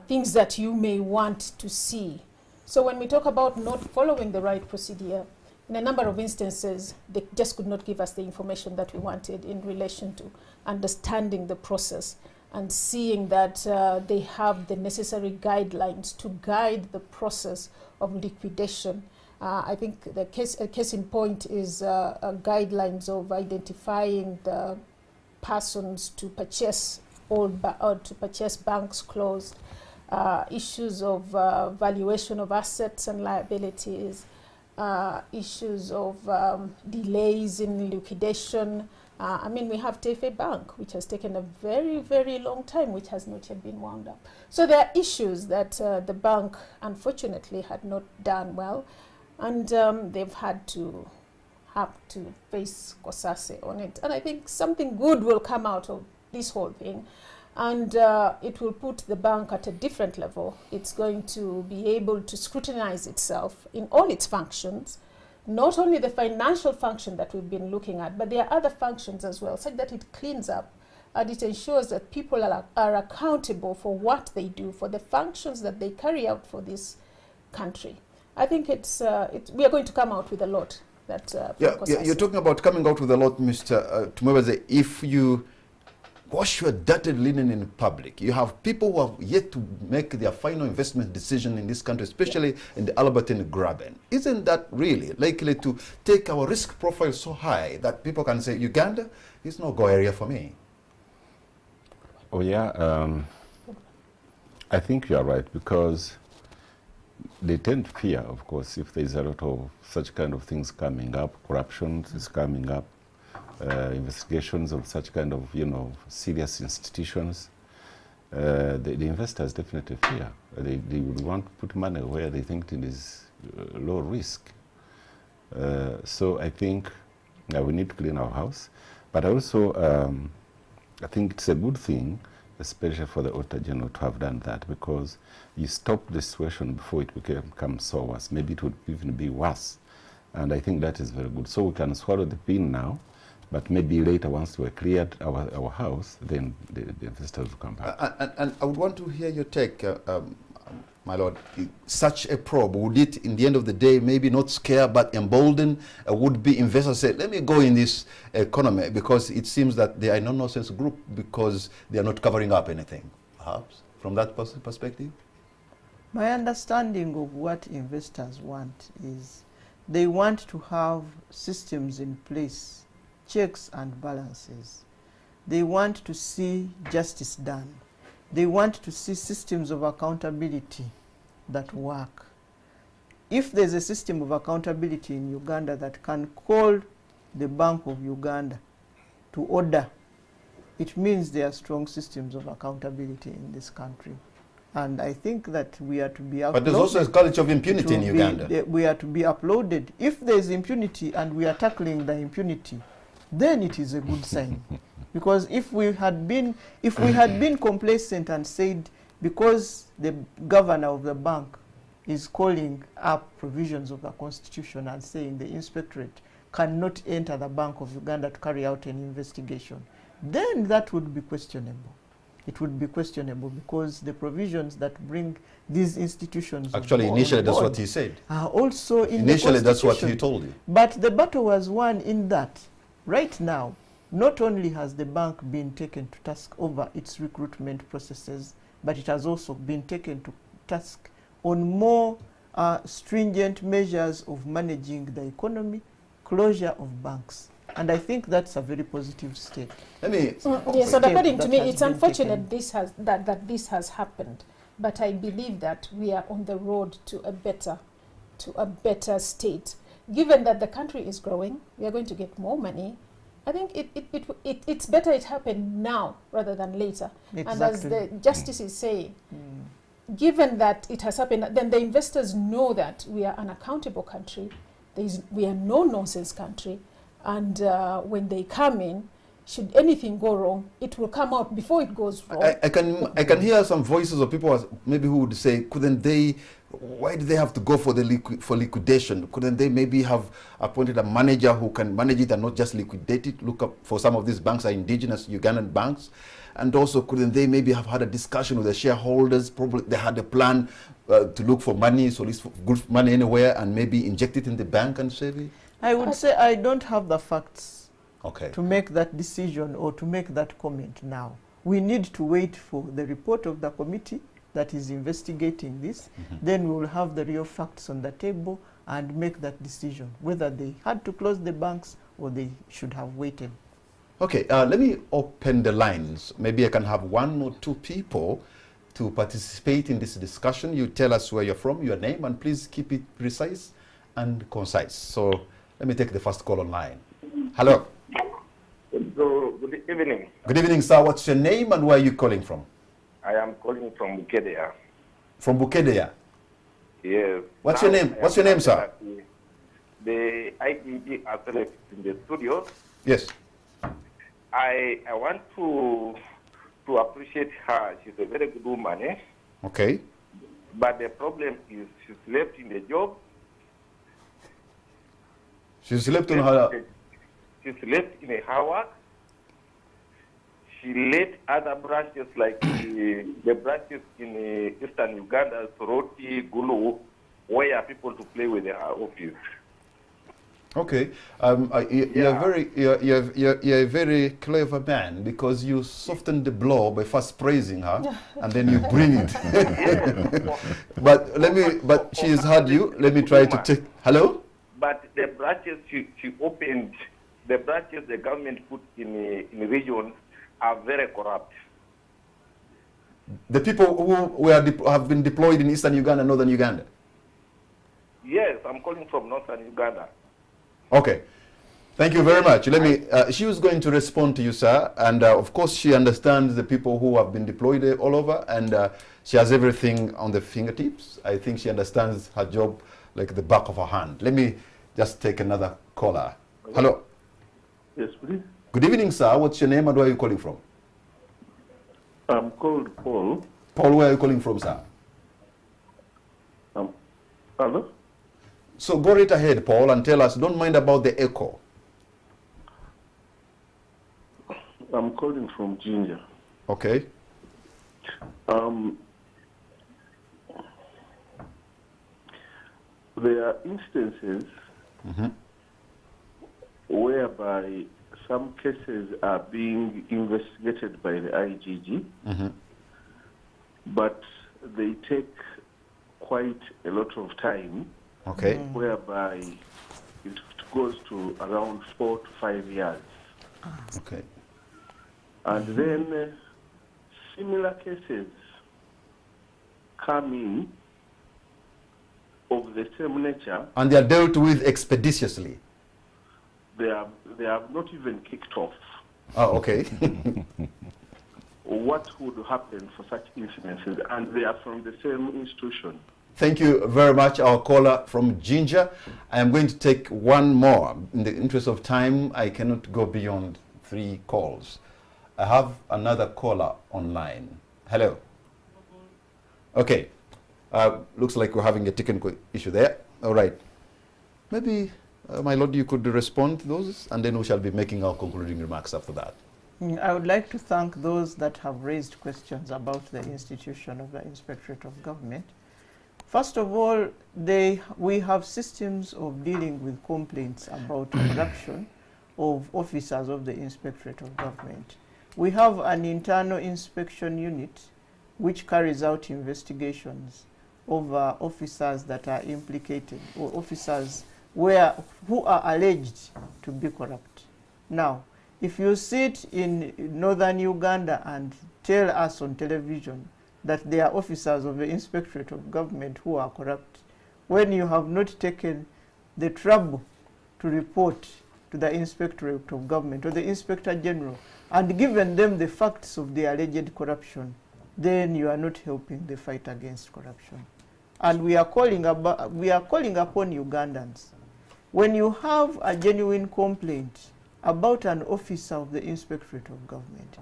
Things that you may want to see. So when we talk about not following the right procedure, in a number of instances, they just could not give us the information that we wanted in relation to understanding the process and seeing that they have the necessary guidelines to guide the process of liquidation. I think the case in point is guidelines of identifying the persons to purchase to purchase banks closed, issues of valuation of assets and liabilities, issues of delays in liquidation. I mean, we have Tefe Bank, which has taken a very, very long time, which has not yet been wound up. So there are issues that the bank, unfortunately, had not done well, and they've had to face COSASE on it. And I think something good will come out of this whole thing, and it will put the bank at a different level. It's going to be able to scrutinize itself in all its functions, not only the financial function that we've been looking at, but there are other functions as well, such that it cleans up and it ensures that people are accountable for what they do, for the functions that they carry out for this country. I think we are going to come out with a lot. You're talking about coming out with a lot, Mr. Tumwebeze. If you wash your dirty linen in public, you have people who have yet to make their final investment decision in this country, especially in the Albertine Graben. Isn't that really likely to take our risk profile so high that people can say, Uganda is no go area for me? Oh yeah, I think you are right, because they tend to fear, of course, if there's a lot of such kind of things coming up, corruption is coming up, investigations of such kind of, serious institutions. The investors definitely fear. They would want to put money where they think it is low risk. So I think we need to clean our house. But also, I think it's a good thing, especially for the Auditor General, to have done that, because you stop the situation before it becomes so worse. Maybe it would even be worse. And I think that is very good. So we can swallow the pain now, but maybe later, once we're cleared our house, then the investors will come back. And I would want to hear your take, my lord. Such a probe, would it, in the end of the day, maybe not scare but embolden a would-be investor, say, let me go in this economy, because it seems that they are a no-nonsense group because they are not covering up anything, perhaps, from that perspective? My understanding of what investors want is they want to have systems in place, checks and balances. They want to see justice done. They want to see systems of accountability that work. If there's a system of accountability in Uganda that can call the Bank of Uganda to order, it means there are strong systems of accountability in this country. And I think that we are to be uploaded. But there's also a culture of impunity in Uganda. We are to be uploaded. If there's impunity and we are tackling the impunity, then it is a good sign. Because if we had been complacent and said, because the governor of the bank is calling up provisions of the constitution and saying the inspectorate cannot enter the Bank of Uganda to carry out an investigation, then that would be questionable. It would be questionable because the provisions that bring these institutions actually initially that's what he said. Are also in initially the that's what he told you. But the battle was won in that right now, not only has the bank been taken to task over its recruitment processes, but it has also been taken to task on more stringent measures of managing the economy, closure of banks. And I think that's a very positive step. Yes, and according to me, it's unfortunate this has happened. But I believe that we are on the road to a better state. Given that the country is growing, we are going to get more money. I think it's better it happened now rather than later. Exactly. And as the justice is saying, given that it has happened, then the investors know that we are an accountable country. We are no nonsense country. And when they come in, should anything go wrong, it will come out before it goes wrong. I can hear some voices of people maybe who would say, couldn't they? Why do they have to go for liquidation? Couldn't they maybe have appointed a manager who can manage it and not just liquidate it? Look up for some of these banks are indigenous Ugandan banks, and also couldn't they maybe have had a discussion with the shareholders? Probably they had a plan to look for money, so at least good money anywhere, and maybe inject it in the bank and save it. I would say I don't have the facts to make that decision or to make that comment now. We need to wait for the report of the committee that is investigating this. Then we will have the real facts on the table and make that decision, whether they had to close the banks or they should have waited. Okay, let me open the lines. Maybe I can have one or two people to participate in this discussion. You tell us where you're from, your name, and please keep it precise and concise. So let me take the first call online. Hello. Good evening. Good evening, sir. What's your name and where are you calling from? I am calling from Bukedea. From Bukedea? Yes. What's your name? What's your name, sir? The IGG are selected in the studio. Yes. I want to appreciate her. She's a very good woman. Okay. But the problem is she's left in the job. She slept on her... She's left in her work. She let other branches like the branches in eastern Uganda, Soroti, Gulu, wire people to play with her office. Okay, you're a very clever man because you soften the blow by first praising her and then you bring it. But she's heard you. Let me try to take. Hello. But the branches she opened, the branches the government put in regions are very corrupt. The people who have been deployed in eastern Uganda, northern Uganda. Yes, I'm calling from northern Uganda. Okay, thank you very much. Let me. She was going to respond to you, sir, and of course she understands the people who have been deployed all over, and she has everything on the fingertips. I think she understands her job like the back of her hand. Let me just take another caller. Hello. Yes, please. Good evening, sir. What's your name and where are you calling from? I'm called Paul. Paul, where are you calling from, sir? Hello? So go right ahead, Paul, and tell us. Don't mind about the echo. I'm calling from Ginger. Okay. There are instances whereby some cases are being investigated by the IGG, but they take quite a lot of time, whereby it goes to around 4 to 5 years. Okay. And then similar cases come in of the same nature. And they are dealt with expeditiously. they have not even kicked off. Oh, okay. What would happen for such incidences, and they are from the same institution. Thank you very much, our caller from Ginger. I am going to take one more. In the interest of time, I cannot go beyond 3 calls. I have another caller online. Hello. Okay. Looks like we're having a technical issue there. All right. Maybe, my lord, you could respond to those, and then we shall be making our concluding remarks after that. I would like to thank those that have raised questions about the institution of the Inspectorate of Government. First of all, we have systems of dealing with complaints about corruption of officers of the Inspectorate of Government. We have an internal inspection unit which carries out investigations over officers that are implicated, or officers who are alleged to be corrupt. Now, if you sit in northern Uganda and tell us on television that there are officers of the Inspectorate of Government who are corrupt, when you have not taken the trouble to report to the Inspectorate of Government or the Inspector General and given them the facts of the alleged corruption, then you are not helping the fight against corruption. And we are calling upon Ugandans. When you have a genuine complaint about an officer of the Inspectorate of Government,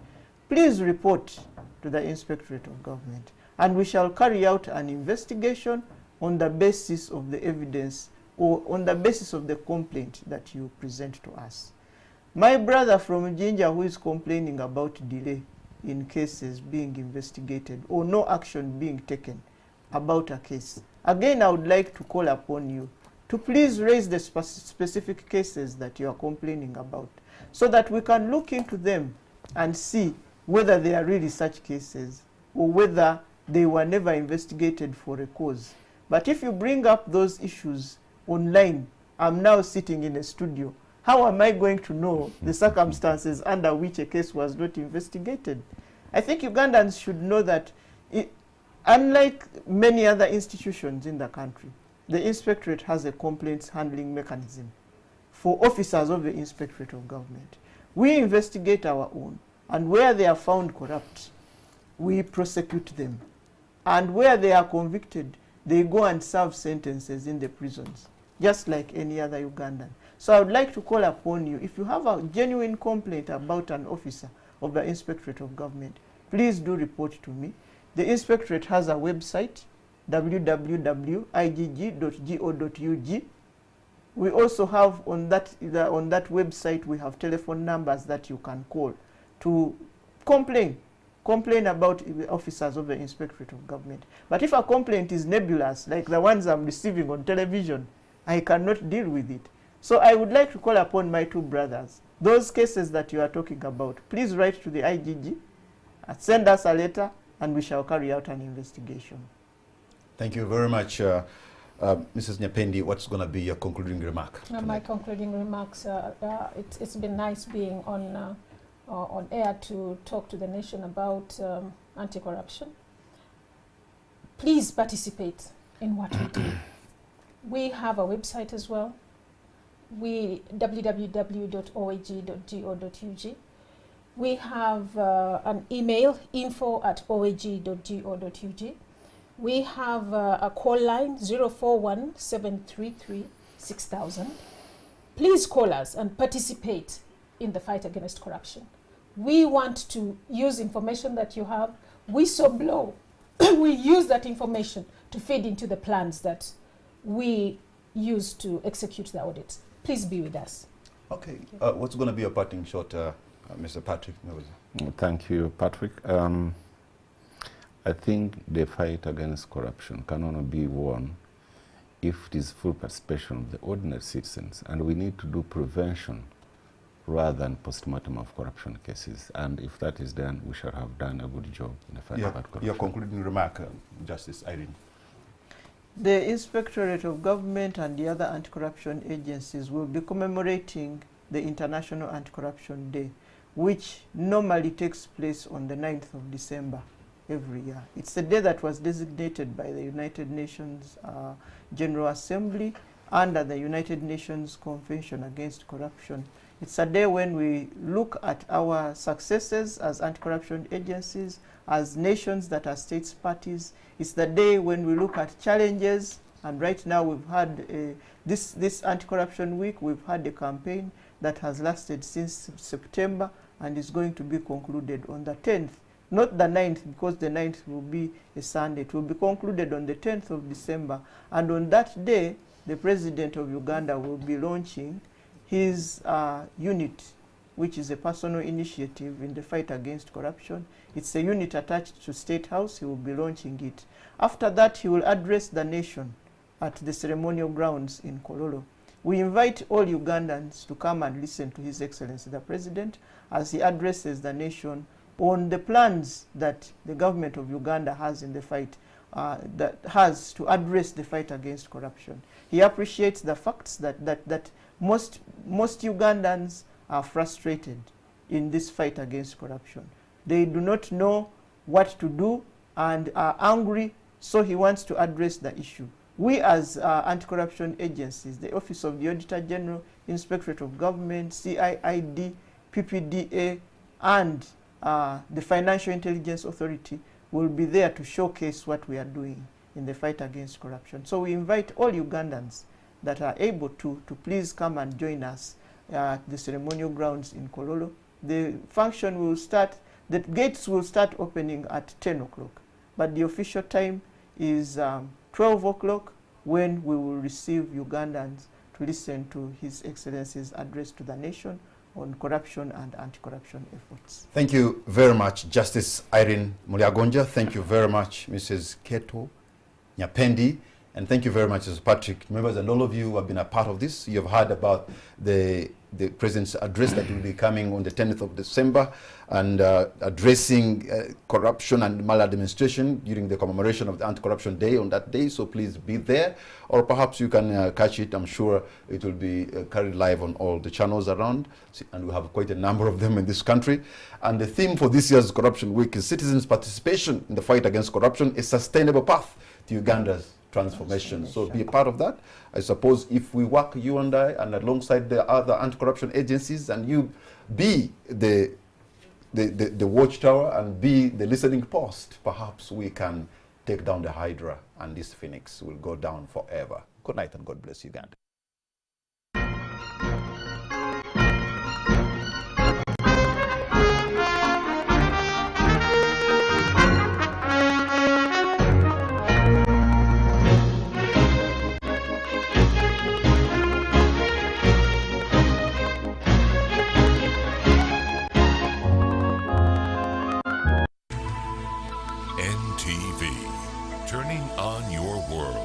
please report to the Inspectorate of Government, and we shall carry out an investigation on the basis of the evidence or on the basis of the complaint that you present to us. My brother from Jinja, who is complaining about delay in cases being investigated or no action being taken about a case, again, I would like to call upon you to please raise the specific cases that you are complaining about, so that we can look into them and see whether they are really such cases or whether they were never investigated for a cause. But if you bring up those issues online, I'm now sitting in a studio, how am I going to know the circumstances under which a case was not investigated? I think Ugandans should know that unlike many other institutions in the country, the Inspectorate has a complaints handling mechanism for officers of the Inspectorate of Government. We investigate our own, and where they are found corrupt, we prosecute them. And where they are convicted, they go and serve sentences in the prisons, just like any other Ugandan. So I would like to call upon you, if you have a genuine complaint about an officer of the Inspectorate of Government, please do report to me. The Inspectorate has a website, www.igg.go.ug. We also have on that website, we have telephone numbers that you can call to complain about the officers of the Inspectorate of Government. But if a complaint is nebulous, like the ones I'm receiving on television, I cannot deal with it. So I would like to call upon my 2 brothers. Those cases that you are talking about, please write to the IGG, send us a letter, and we shall carry out an investigation. Thank you very much. Mrs. Nyapendi, what's going to be your concluding remark? My concluding remarks, it's been nice being on air to talk to the nation about anti-corruption. Please participate in what we do. We have a website as well, www.oag.go.ug. We have an email, info@oag.go.ug. We have a call line, 041-733-6000. Please call us and participate in the fight against corruption. We want to use information that you have. We so blow. We use that information to feed into the plans that we use to execute the audits. Please be with us. Okay. What's going to be your parting shot, Mr. Patrick? Thank you, Patrick. I think the fight against corruption can only be won if it is full participation of the ordinary citizens, and we need to do prevention rather than post-mortem of corruption cases. And if that is done, we shall have done a good job in the fight about corruption. Your concluding remark, Justice Irene. The Inspectorate of Government and the other anti-corruption agencies will be commemorating the International Anti-Corruption Day, which normally takes place on the 9th of December every year. It's a day that was designated by the United Nations General Assembly under the United Nations Convention Against Corruption. It's a day when we look at our successes as anti-corruption agencies, as nations that are states parties. It's the day when we look at challenges, and right now we've had this anti-corruption week, we've had a campaign that has lasted since September and is going to be concluded on the 10th. Not the 9th, because the 9th will be a Sunday. It will be concluded on the 10th of December. And on that day, the President of Uganda will be launching his unit, which is a personal initiative in the fight against corruption. It's a unit attached to State House. He will be launching it. After that, he will address the nation at the ceremonial grounds in Kololo. We invite all Ugandans to come and listen to His Excellency the President as he addresses the nation on the plans that the government of Uganda has in the fight, that has to address the fight against corruption. He appreciates the facts that most Ugandans are frustrated in this fight against corruption. They do not know what to do and are angry, so he wants to address the issue. We as anti-corruption agencies, the Office of the Auditor General, Inspectorate of Government, CIID, PPDA, and the Financial Intelligence Authority will be there to showcase what we are doing in the fight against corruption. So we invite all Ugandans that are able to please come and join us at the ceremonial grounds in Kololo. The function will start, the gates will start opening at 10 o'clock, but the official time is 12 o'clock, when we will receive Ugandans to listen to His Excellency's address to the nation on corruption and anti-corruption efforts. Thank you very much, Justice Irene Mulyagonja. Thank you very much, Mrs. Keto Nyapendi. And thank you very much, Mr. Patrick, members, and all of you who have been a part of this. You have heard about the President's address that will be coming on the 10th of December and addressing corruption and maladministration during the commemoration of the Anti-Corruption Day on that day. So please be there, or perhaps you can catch it. I'm sure it will be carried live on all the channels around, and we have quite a number of them in this country. And the theme for this year's Corruption Week is Citizens' Participation in the Fight Against Corruption, a Sustainable Path to Uganda's Transformation. So be a part of that. I suppose if we work, you and I, and alongside the other anti-corruption agencies, and you be the watchtower and be the listening post, perhaps we can take down the Hydra and this phoenix will go down forever. Good night and God bless Uganda. NTV, turning on your world.